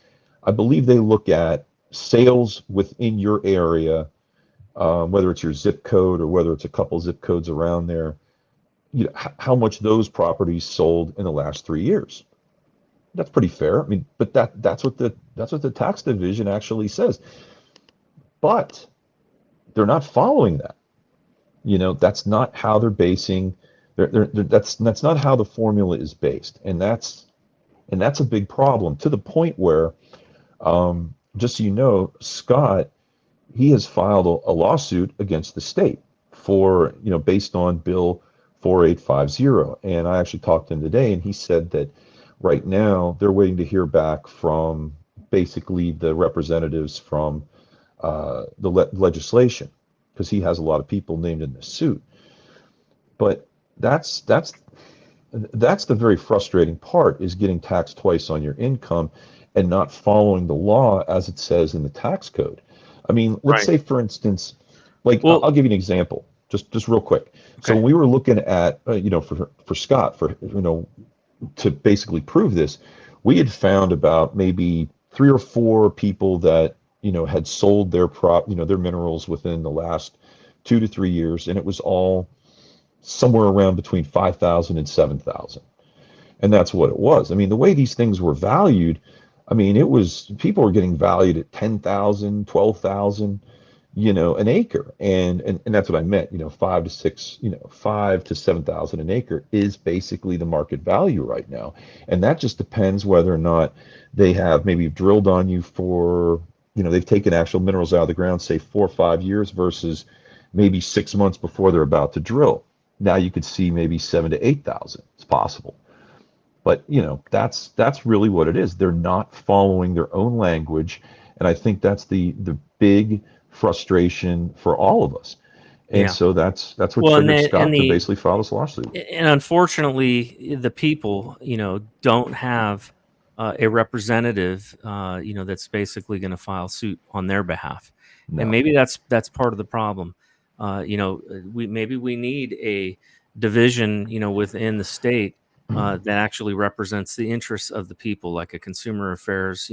I believe they look at sales within your area, whether it's your zip code or whether it's a couple zip codes around there, how much those properties sold in the last 3 years. That's pretty fair. I mean, but that's what the tax division actually says. But they're not following that. That's not how they're basing. That's not how the formula is based, and that's a big problem, to the point where, just so you know, Scott, he has filed a lawsuit against the state for, based on Bill 4850. And I actually talked to him today, and he said that right now they're waiting to hear back from basically the representatives from the legislation, because he has a lot of people named in this suit. But that's the very frustrating part, is getting taxed twice on your income and not following the law as it says in the tax code. I mean, let's say, for instance, I'll give you an example, just real quick. Okay. So we were looking at, for Scott, to basically prove this, we had found about maybe 3 or 4 people that, had sold their their minerals within the last 2 to 3 years, and it was all somewhere around between 5,000 and 7,000. And that's what it was. I mean, the way these things were valued, I mean, people were getting valued at 10,000, 12,000, an acre. And that's what I meant, 5 to 7,000 an acre is basically the market value right now. And that just depends whether or not they have maybe drilled on you for, they've taken actual minerals out of the ground, say 4 or 5 years versus maybe 6 months before they're about to drill. Now you could see maybe 7 to 8,000. It's possible. But, that's really what it is. They're not following their own language. And I think that's the big frustration for all of us. And so that's what triggered Scott to basically file this lawsuit. And unfortunately, the people, don't have a representative, that's basically going to file suit on their behalf. No. And maybe that's part of the problem. We need a division, within the state that actually represents the interests of the people, like a consumer affairs,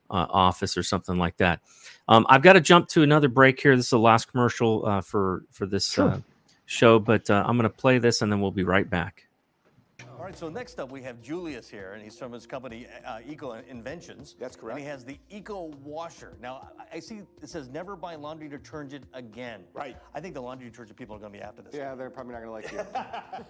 office or something like that. I've got to jump to another break here. This is the last commercial for this show, but I'm going to play this and then we'll be right back. All right, so next up we have Julius here, and he's from his company Eco Inventions. That's correct. And he has the Eco Washer. Now, I see it says never buy laundry detergent again. Right. I think the laundry detergent people are going to be after this. Yeah, they're probably not going to like you.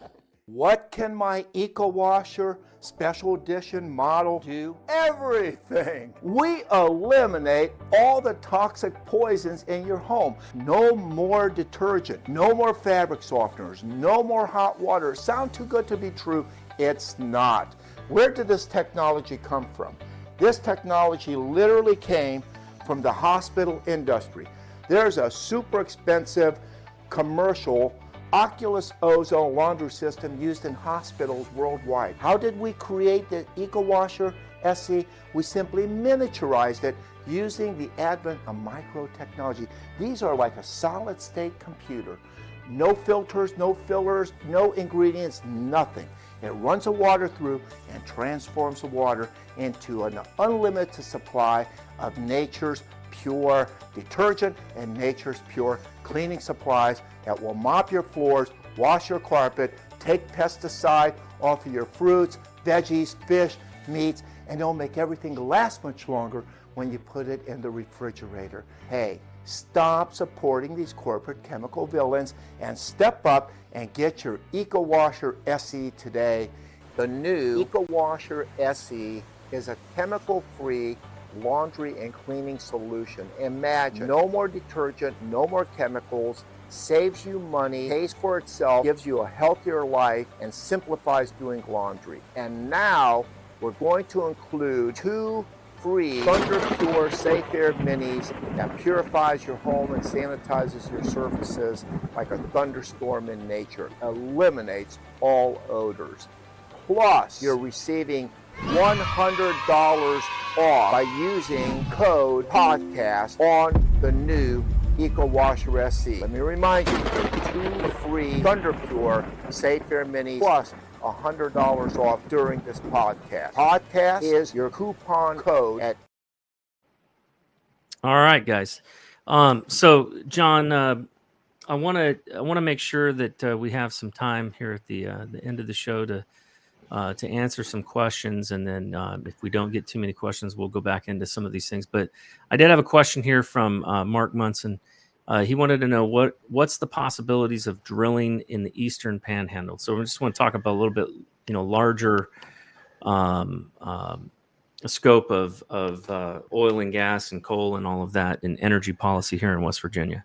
What can my Eco Washer special edition model do? Everything. We eliminate all the toxic poisons in your home. No more detergent, no more fabric softeners, no more hot water. Sound too good to be true? It's not. Where did this technology come from? This technology literally came from the hospital industry. There's a super expensive commercial Oculus ozone laundry system used in hospitals worldwide. How did we create the Eco Washer SE? We simply miniaturized it using the advent of microtechnology. These are like a solid state computer. No filters, no fillers, no ingredients, nothing. It runs the water through and transforms the water into an unlimited supply of nature's pure detergent and nature's pure cleaning supplies that will mop your floors, wash your carpet, take pesticide off of your fruits, veggies, fish, meats, and it'll make everything last much longer when you put it in the refrigerator. Hey, stop supporting these corporate chemical villains and step up and get your Eco Washer SE today. The new Eco Washer SE is a chemical-free laundry and cleaning solution. Imagine no more detergent, no more chemicals, saves you money, pays for itself, gives you a healthier life, and simplifies doing laundry. And now we're going to include 2 free Thunder Pure Safe Air Minis that purifies your home and sanitizes your surfaces like a thunderstorm in nature, eliminates all odors. Plus, you're receiving $100 off by using code podcast on the new Eco Washer SE. Let me remind you, 2 free Thunder Pure Safe Air Minis plus $100 off during this podcast. Podcast is your coupon code at. All right, guys. So John, I want to make sure that we have some time here at the end of the show to answer some questions, and then if we don't get too many questions, we'll go back into some of these things. But I did have a question here from Mark Munson. He wanted to know what's the possibilities of drilling in the Eastern Panhandle. So we just want to talk about a little bit, larger scope of oil and gas and coal and all of that in energy policy here in West Virginia.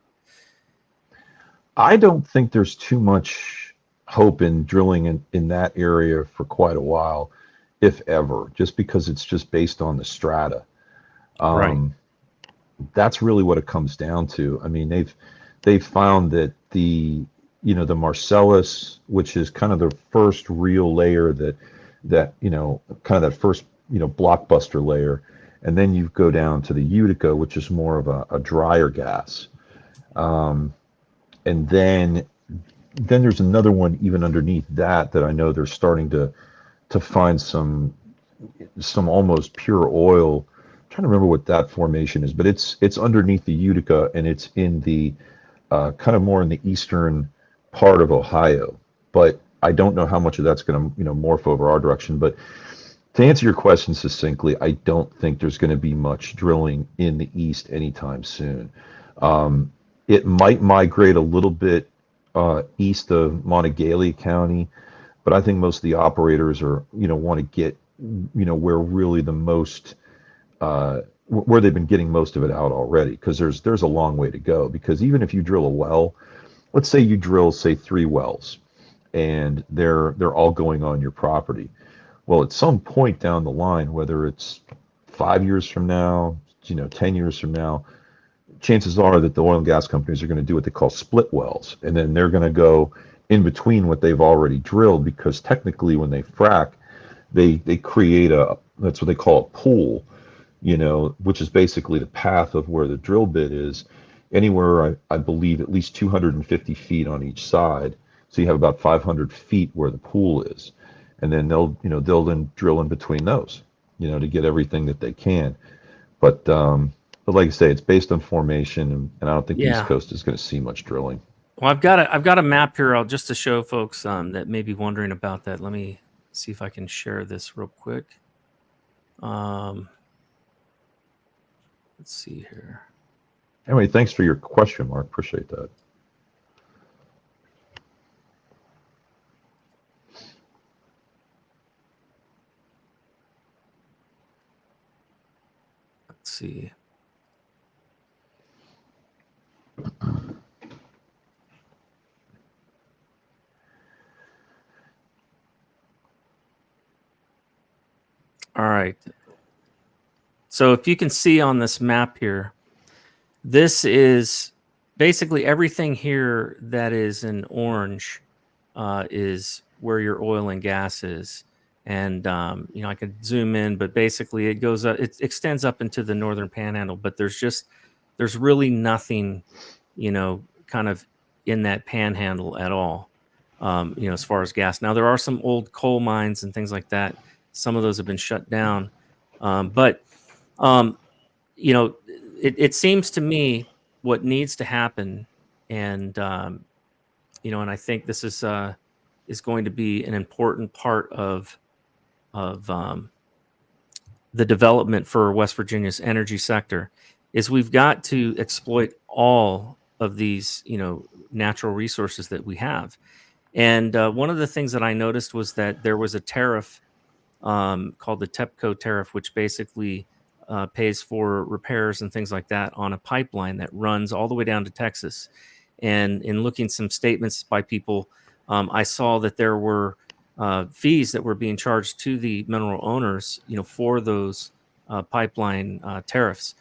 I don't think there's too much hope in drilling in that area for quite a while, if ever, just because it's just based on the strata. Right. That's really what it comes down to. I mean, they've found that the Marcellus, which is kind of the first real layer that kind of that first blockbuster layer, and then you go down to the Utica, which is more of a drier gas, and then there's another one even underneath that I know they're starting to find some some almost pure oil. I'm trying to remember what that formation is, but it's underneath the Utica, and it's in the kind of more in the eastern part of Ohio. But I don't know how much of that's going to morph over our direction. But to answer your question succinctly, I don't think there's going to be much drilling in the east anytime soon. It might migrate a little bit east of Montegalia County, but I think most of the operators are, want to get, where really the most, where they've been getting most of it out already, because there's a long way to go. Because even if you drill a well, let's say you drill, say, 3 wells, and they're all going on your property. Well, at some point down the line, whether it's 5 years from now, 10 years from now, chances are that the oil and gas companies are going to do what they call split wells, and then they're going to go in between what they've already drilled, because technically when they frack, they create that's what they call a pool, which is basically the path of where the drill bit is, anywhere, I believe, at least 250 feet on each side. So you have about 500 feet where the pool is, and then they'll then drill in between those, to get everything that they can. But like I say, it's based on formation, and I don't think the East Coast is going to see much drilling. Well, I've got a map here, just to show folks that may be wondering about that. Let me see if I can share this real quick. Let's see here. Anyway, thanks for your question, Mark. Appreciate that. Let's see. All right. So if you can see on this map here, this is basically everything here that is in orange is where your oil and gas is. And, I could zoom in, but basically it goes up, it extends up into the northern panhandle, but there's really nothing, kind of in that panhandle at all, as far as gas. Now, there are some old coal mines and things like that. Some of those have been shut down. But it seems to me what needs to happen, and, and I think this is going to be an important part of the development for West Virginia's energy sector, is we've got to exploit all of these, natural resources that we have. And one of the things that I noticed was that there was a tariff called the TEPCO tariff, which basically pays for repairs and things like that on a pipeline that runs all the way down to Texas. And in looking some statements by people, I saw that there were fees that were being charged to the mineral owners, for those pipeline tariffs.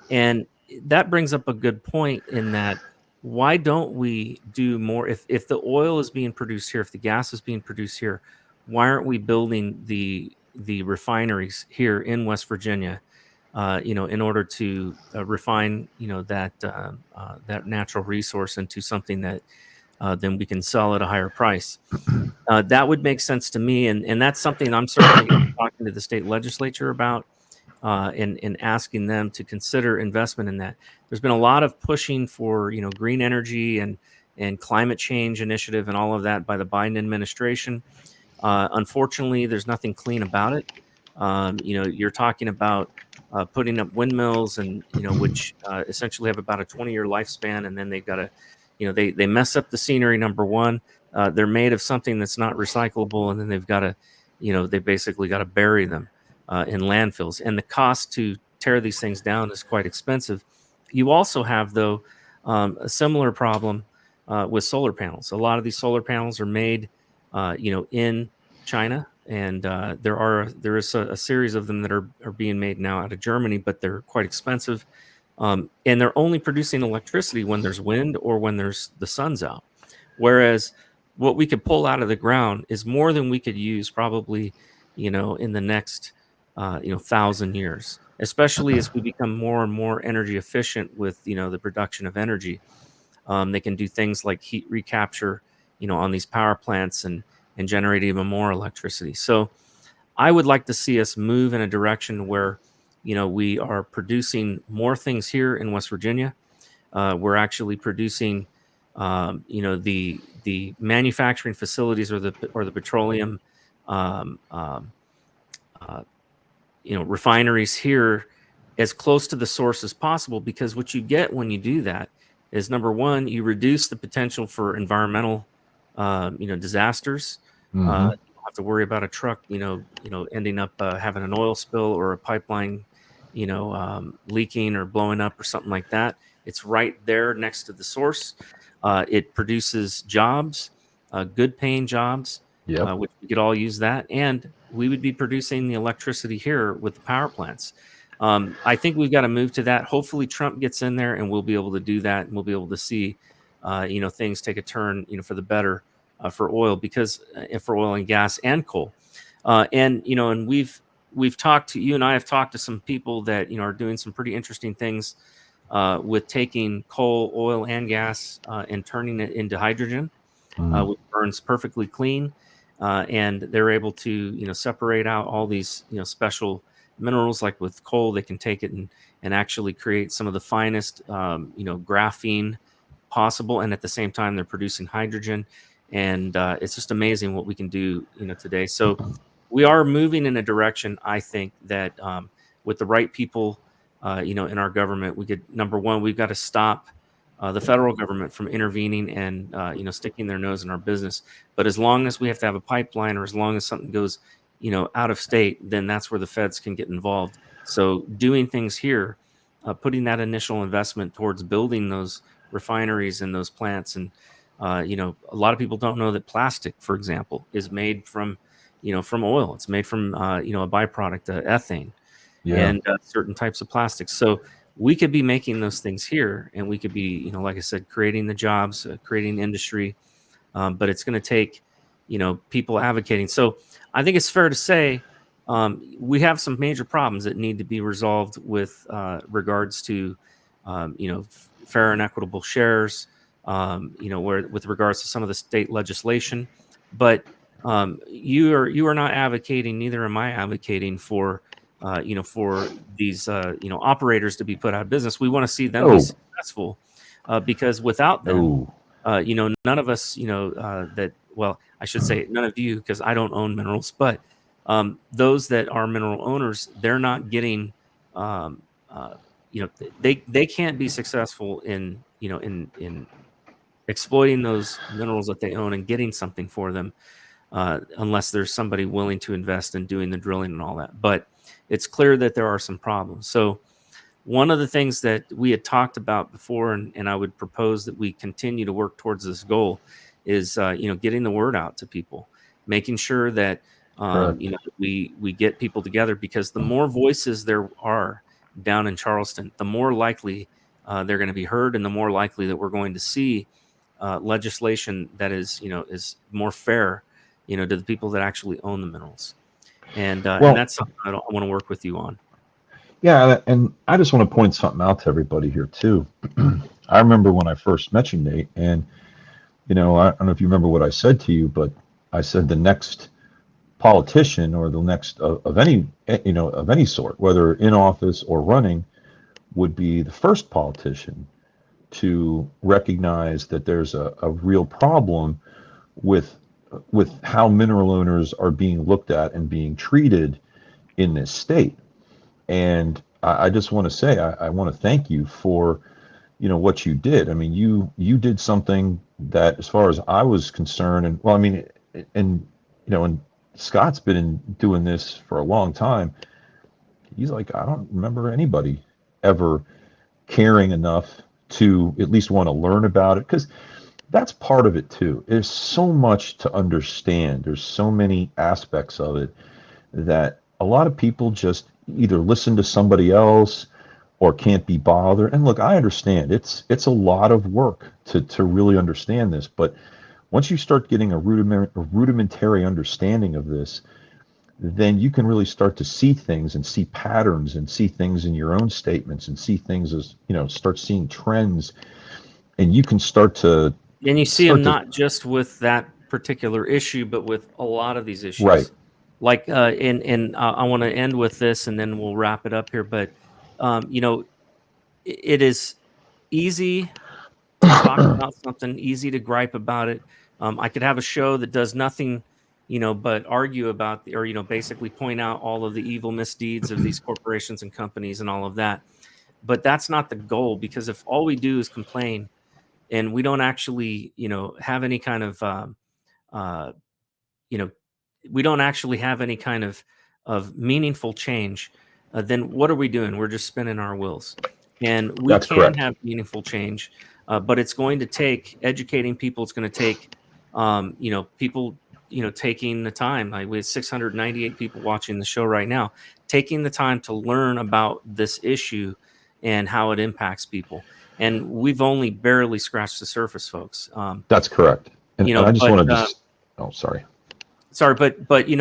And that brings up a good point, in that, why don't we do more? If the oil is being produced here, if the gas is being produced here, why aren't we building the refineries here in West Virginia, in order to refine, that natural resource into something that then we can sell at a higher price? That would make sense to me, and that's something I'm certainly talking to the state legislature about, and asking them to consider investment in that. There's been a lot of pushing for, green energy and climate change initiative and all of that by the Biden administration. Unfortunately, there's nothing clean about it. You're talking about putting up windmills, and which essentially have about a 20-year lifespan, and then they've got to, they mess up the scenery. Number one, they're made of something that's not recyclable, and then they've got to, they basically got to bury them in landfills, and the cost to tear these things down is quite expensive. You also have, though, a similar problem with solar panels. A lot of these solar panels are made, in China, and there is a series of them that are being made now out of Germany, but they're quite expensive, and they're only producing electricity when there's wind or when there's the sun's out. Whereas what we could pull out of the ground is more than we could use probably, in the next 1,000 years, especially as we become more and more energy efficient with, the production of energy. They can do things like heat recapture, on these power plants, and generate even more electricity. So I would like to see us move in a direction where, we are producing more things here in West Virginia. We're actually producing, the manufacturing facilities or the petroleum, um, um, uh, refineries here as close to the source as possible. Because what you get when you do that is, number one, you reduce the potential for environmental, disasters. Hmm. You don't have to worry about a truck, ending up having an oil spill or a pipeline, leaking or blowing up or something like that. It's right there next to the source. It produces jobs, good paying jobs, Yep. which we could all use that. And we would be producing the electricity here with the power plants. I think we've got to move to that. Hopefully Trump gets in there and we'll be able to do that. And we'll be able to see, things take a turn, for the better for oil, because for oil and gas and coal. And we've talked to, you and I have talked to some people that, are doing some pretty interesting things with taking coal, oil, and gas and turning it into hydrogen, Mhm. which burns perfectly clean. And they're able to, separate out all these, special minerals. Like with coal, they can take it and actually create some of the finest, graphene possible. And at the same time, they're producing hydrogen. And it's just amazing what we can do, today. So we are moving in a direction, I think, that with the right people, in our government, we could, number one, we've got to stop the federal government from intervening and sticking their nose in our business. But as long as we have to have a pipeline, or as long as something goes out of state, then that's where the feds can get involved. So doing things here, putting that initial investment towards building those refineries and those plants. And a lot of people don't know that plastic, for example, is made from from oil. It's made from a byproduct, ethane, Yeah. and certain types of plastics. So we could be making those things here, and we could be, like I said, creating the jobs, creating industry. But it's going to take, people advocating. So I think it's fair to say we have some major problems that need to be resolved with regards to, fair and equitable shares, where with regards to some of the state legislation. But you are not advocating, neither am I advocating for for these operators to be put out of business. We want to see them be No. successful, because without them, No. none of us, that, well, I should say none of you, because I don't own minerals, but those that are mineral owners, they're not getting, um, uh, they can't be successful in, in exploiting those minerals that they own and getting something for them, unless there's somebody willing to invest in doing the drilling and all that. But it's clear that there are some problems. So one of the things that we had talked about before, and I would propose that we continue to work towards this goal, is getting the word out to people, making sure that Correct. we get people together, because the more voices there are down in Charleston, the more likely they're going to be heard, and the more likely that we're going to see legislation that is more fair, to the people that actually own the minerals. And Well, that's something I want to work with you on. yeah, and I just want to point something out to everybody here too. I remember when I first met you, Nate, and I don't know if you remember what I said to you, but I said the next politician, or the next of any of any sort, whether in office or running, would be the first politician to recognize that there's a real problem with how mineral owners are being looked at and being treated in this state. And I just want to say, I want to thank you for, what you did. I mean, you did something that, as far as I was concerned, and well, I mean, and and Scott's been doing this for a long time. He's like, I don't remember anybody ever caring enough to at least want to learn about it, because that's part of it too. There's so much to understand. There's so many aspects of it that a lot of people just either listen to somebody else or can't be bothered. And look, I understand it's a lot of work to really understand this, but once you start getting a rudimentary understanding of this, then you can really start to see things and see patterns and see things in your own statements and see things as, start seeing trends, and you can start to And you see them not just with that particular issue, but with a lot of these right. issues. and I want to end with this, and then we'll wrap it up here. But you know, it is easy to talk about something, easy to gripe about it. I could have a show that does nothing, but argue about or basically point out all of the evil misdeeds of these corporations and companies and all of that. But that's not the goal, because if all we do is complain and we don't actually, have any kind of, uh, you know, we don't actually have any kind of meaningful change, then what are we doing? We're just spinning our wheels. And we That's can correct. have meaningful change, but it's going to take educating people. It's going to take, people, taking the time. Like, we have 698 people watching the show right now, taking the time to learn about this issue and how it impacts people. And we've only barely scratched the surface, folks. That's correct. And I just But want to oh, sorry. sorry, but we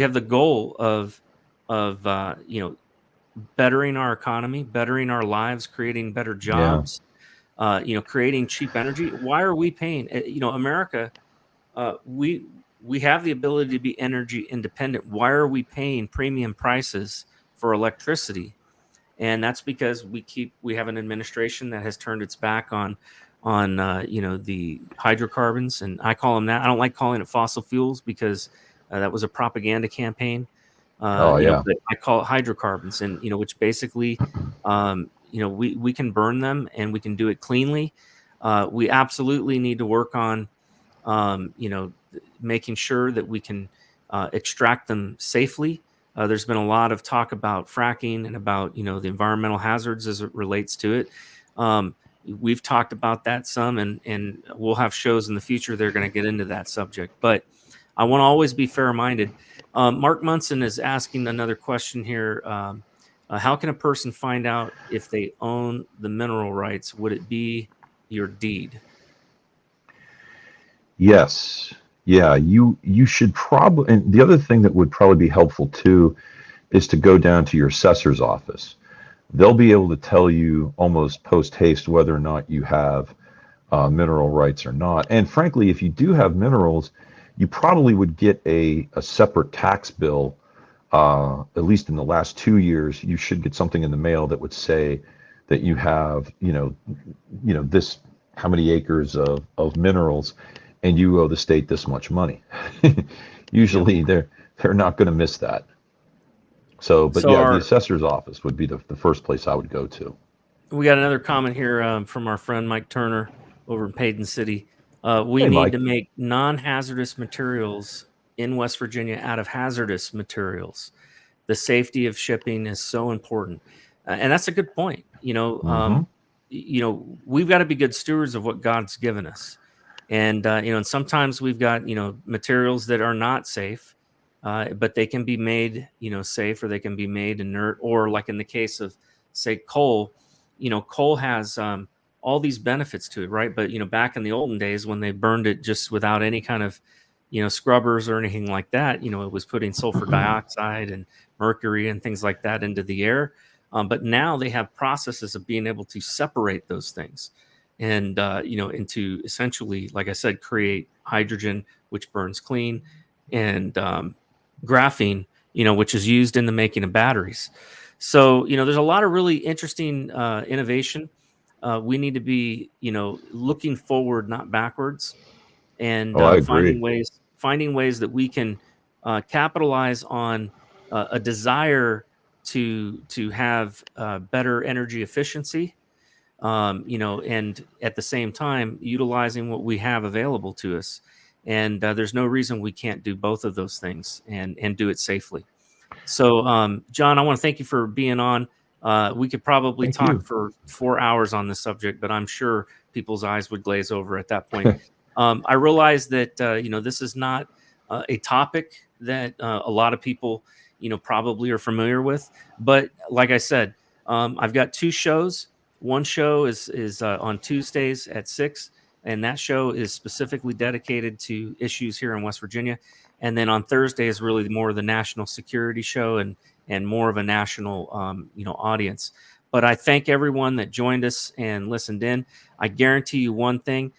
have the goal of bettering our economy, bettering our lives, creating better jobs, creating cheap energy. Why are we paying? America, we have the ability to be energy independent. Why are we paying premium prices for electricity? And that's because we have an administration that has turned its back on the hydrocarbons, and I call them that. I don't like calling it fossil fuels, because that was a propaganda campaign. Oh, yeah. But I call it hydrocarbons, and which basically, we can burn them and we can do it cleanly. We absolutely need to work on, making sure that we can extract them safely. There's been a lot of talk about fracking and about the environmental hazards as it relates to it. We've talked about that some, and we'll have shows in the future that are going to get into that subject. But I want to always be fair-minded. Mark Munson is asking another question here. How can a person find out if they own the mineral rights? Would it be your deed? Yes. Yeah, you should probably, and the other thing that would probably be helpful too is to go down to your assessor's office. They'll be able to tell you almost post haste whether or not you have mineral rights or not. And frankly, if you do have minerals, you probably would get a separate tax bill. At least in the last 2 years, you should get something in the mail that would say that you have, this, how many acres of minerals, and you owe the state this much money. Usually they're not going to miss that. So, but the assessor's office would be the first place I would go to. We got another comment here from our friend Mike Turner over in Paden City. We Hey, need Mike. to make non-hazardous materials in West Virginia out of hazardous materials. The safety of shipping is so important, and that's a good point. Mhm. We've got to be good stewards of what God's given us, and and sometimes we've got materials that are not safe, but they can be made safe, or they can be made inert, or like in the case of, say, coal. Coal has all these benefits to it, right? But back in the olden days, when they burned it just without any kind of scrubbers or anything like that, it was putting sulfur dioxide and mercury and things like that into the air. But now they have processes of being able to separate those things and into essentially, like I said, create hydrogen, which burns clean, and graphene, which is used in the making of batteries. So there's a lot of really interesting innovation. We need to be looking forward, not backwards, and Oh, I finding agree. ways that we can capitalize on a desire to have better energy efficiency, and at the same time utilizing what we have available to us. And there's no reason we can't do both of those things and do it safely. So, John, I want to thank you for being on. We could probably Thank talk you. for 4 hours on this subject, but I'm sure people's eyes would glaze over at that point. I realize that this is not a topic that a lot of people probably are familiar with. But like I said, I've got 2 shows. One show is on Tuesdays at 6, and that show is specifically dedicated to issues here in West Virginia. And then on Thursday is really more of the national security show and more of a national audience. But I thank everyone that joined us and listened in. I guarantee you one thing: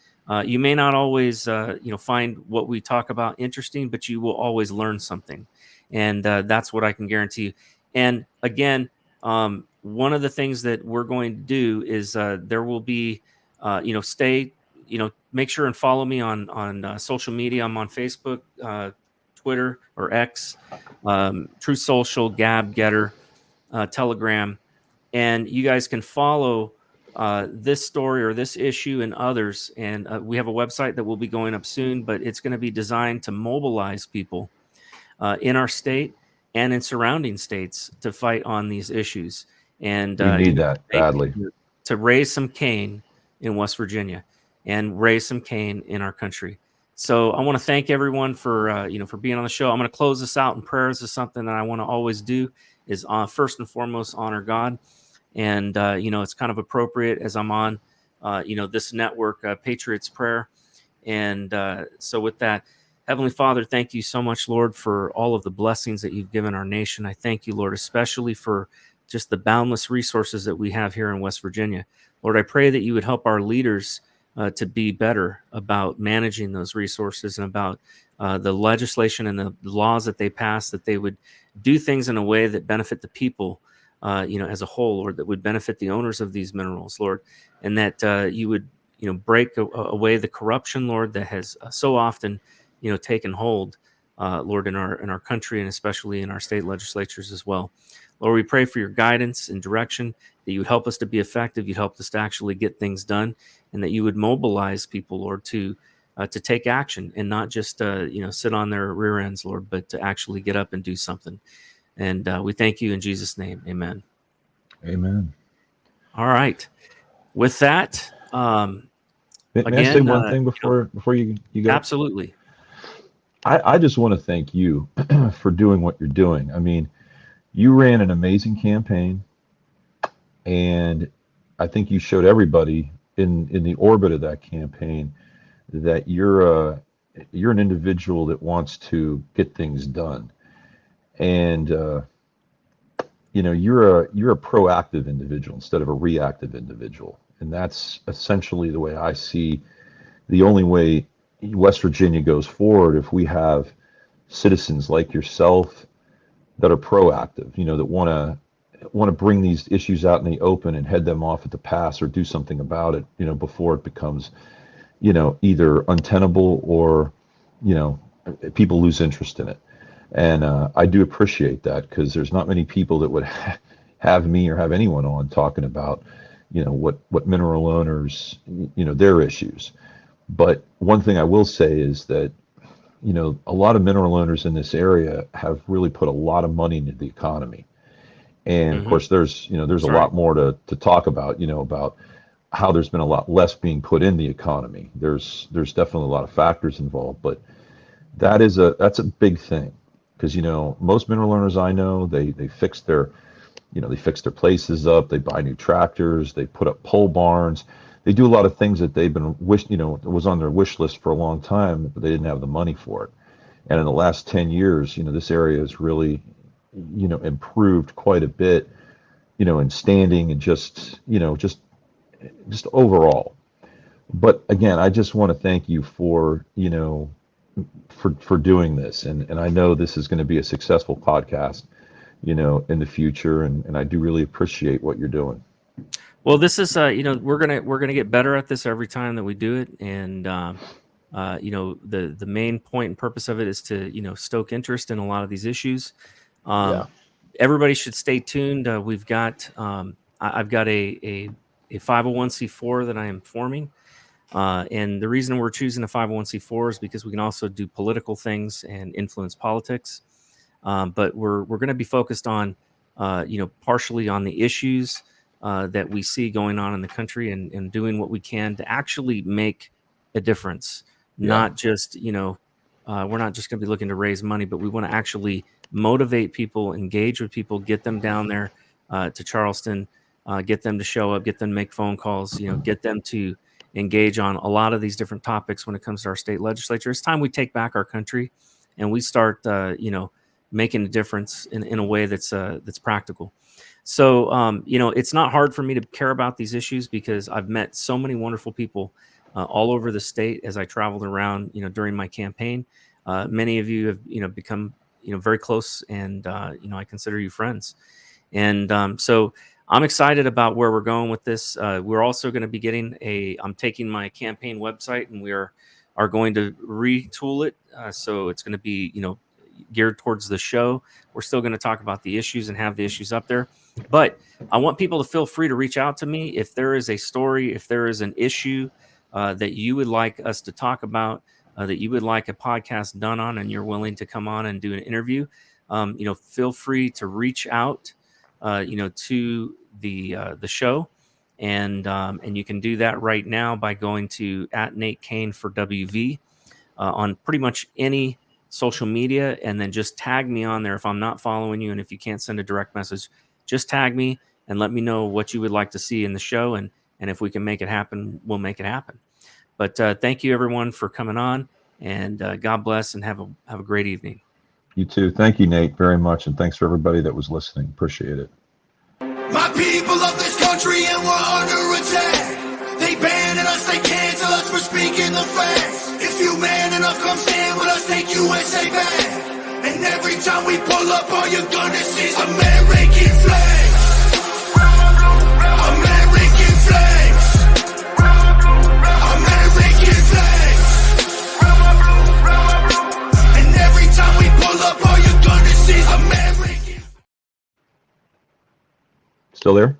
You may not always, find what we talk about interesting, but you will always learn something, and that's what I can guarantee you. And again, one of the things that we're going to do is there will be, make sure and follow me on social media. I'm on Facebook, Twitter or X, True Social, Gab, Getter, Telegram, and you guys can follow this story or this issue and others. And we have a website that will be going up soon, but it's going to be designed to mobilize people in our state and in surrounding states to fight on these issues. And We need that badly. to raise some Cain in West Virginia and raise some Cain in our country. So I want to thank everyone for for being on the show. I'm going to close this out in prayers. Is something that I want to always do. Is first and foremost honor God, and it's kind of appropriate as I'm on this network, Patriots Prayer. And so with that, Heavenly Father, thank you so much, Lord, for all of the blessings that you've given our nation. I thank you, Lord, especially for just the boundless resources that we have here in West Virginia. Lord, I pray that you would help our leaders to be better about managing those resources and about the legislation and the laws that they pass, that they would do things in a way that benefit the people, as a whole, or that would benefit the owners of these minerals, Lord, and that you would, break away the corruption, Lord, that has so often, taken hold, Lord, in our country and especially in our state legislatures as well. Lord, we pray for your guidance and direction, that you would help us to be effective, you'd help us to actually get things done, and that you would mobilize people, Lord, to take action and not just sit on their rear ends, Lord, but to actually get up and do something. And we thank you in Jesus' name. Amen. Amen. All right. With that, May I say one thing before you go? Absolutely. I just want to thank you for doing what you're doing. I mean, you ran an amazing campaign, and I think you showed everybody in the orbit of that campaign that you're an individual that wants to get things done, and you're a proactive individual instead of a reactive individual, and that's essentially the way I see the only way West Virginia goes forward. If we have citizens like yourself that are proactive, that want to bring these issues out in the open and head them off at the pass or do something about it, before it becomes, either untenable or, people lose interest in it. And I do appreciate that, because there's not many people that would have me or have anyone on talking about, what mineral owners, their issues. But one thing I will say is that, a lot of mineral owners in this area have really put a lot of money into the economy. And of course, there's a lot more to talk about, about how there's been a lot less being put in the economy. There's definitely a lot of factors involved, but that's a big thing, because, most mineral owners I know, they fix their places up, they buy new tractors, they put up pole barns. They do a lot of things that they've been was on their wish list for a long time, but they didn't have the money for it. And in the last 10 years, this area has really, improved quite a bit, in standing and just overall. But again, I just want to thank you for, for doing this. And I know this is going to be a successful podcast, in the future. And I do really appreciate what you're doing. Well, this is we're gonna get better at this every time that we do it, and the main point and purpose of it is to stoke interest in a lot of these issues. Everybody should stay tuned. We've got I've got a 501c4 that I am forming, and the reason we're choosing a 501c4 is because we can also do political things and influence politics. But we're going to be focused on partially on the issues that we see going on in the country, and doing what we can to actually make a difference. Not just, we're not just going to be looking to raise money, but we want to actually motivate people, engage with people, get them down there to Charleston, get them to show up, get them to make phone calls, get them to engage on a lot of these different topics when it comes to our state legislature. It's time we take back our country and we start, making a difference in a way that's practical. So, it's not hard for me to care about these issues, because I've met so many wonderful people all over the state as I traveled around, during my campaign. Many of you have, become, very close, and, I consider you friends. And so I'm excited about where we're going with this. We're also going to be getting I'm taking my campaign website, and we are going to retool it. So it's going to be, geared towards the show. We're still going to talk about the issues and have the issues up there. But I want people to feel free to reach out to me if there is a story, if there is an issue that you would like us to talk about, that you would like a podcast done on, and you're willing to come on and do an interview. Feel free to reach out, to the show, and you can do that right now by going to @NateCain4WV on pretty much any social media, and then just tag me on there if I'm not following you. And if you can't send a direct message, just tag me and let me know what you would like to see in the show, and if we can make it happen, we'll make it happen. But thank you everyone for coming on, and God bless, and have a great evening. You too. Thank you, Nate, very much, and thanks for everybody that was listening. Appreciate it. My people of this country, and we're under attack. They banning us, they cancel us for speaking the facts. If you man enough, come stand with us, take USA back. And every time we pull up, all you're gonna see is American flags. American flags. American flags. And every time we pull up, all you're gonna see is American. Still there?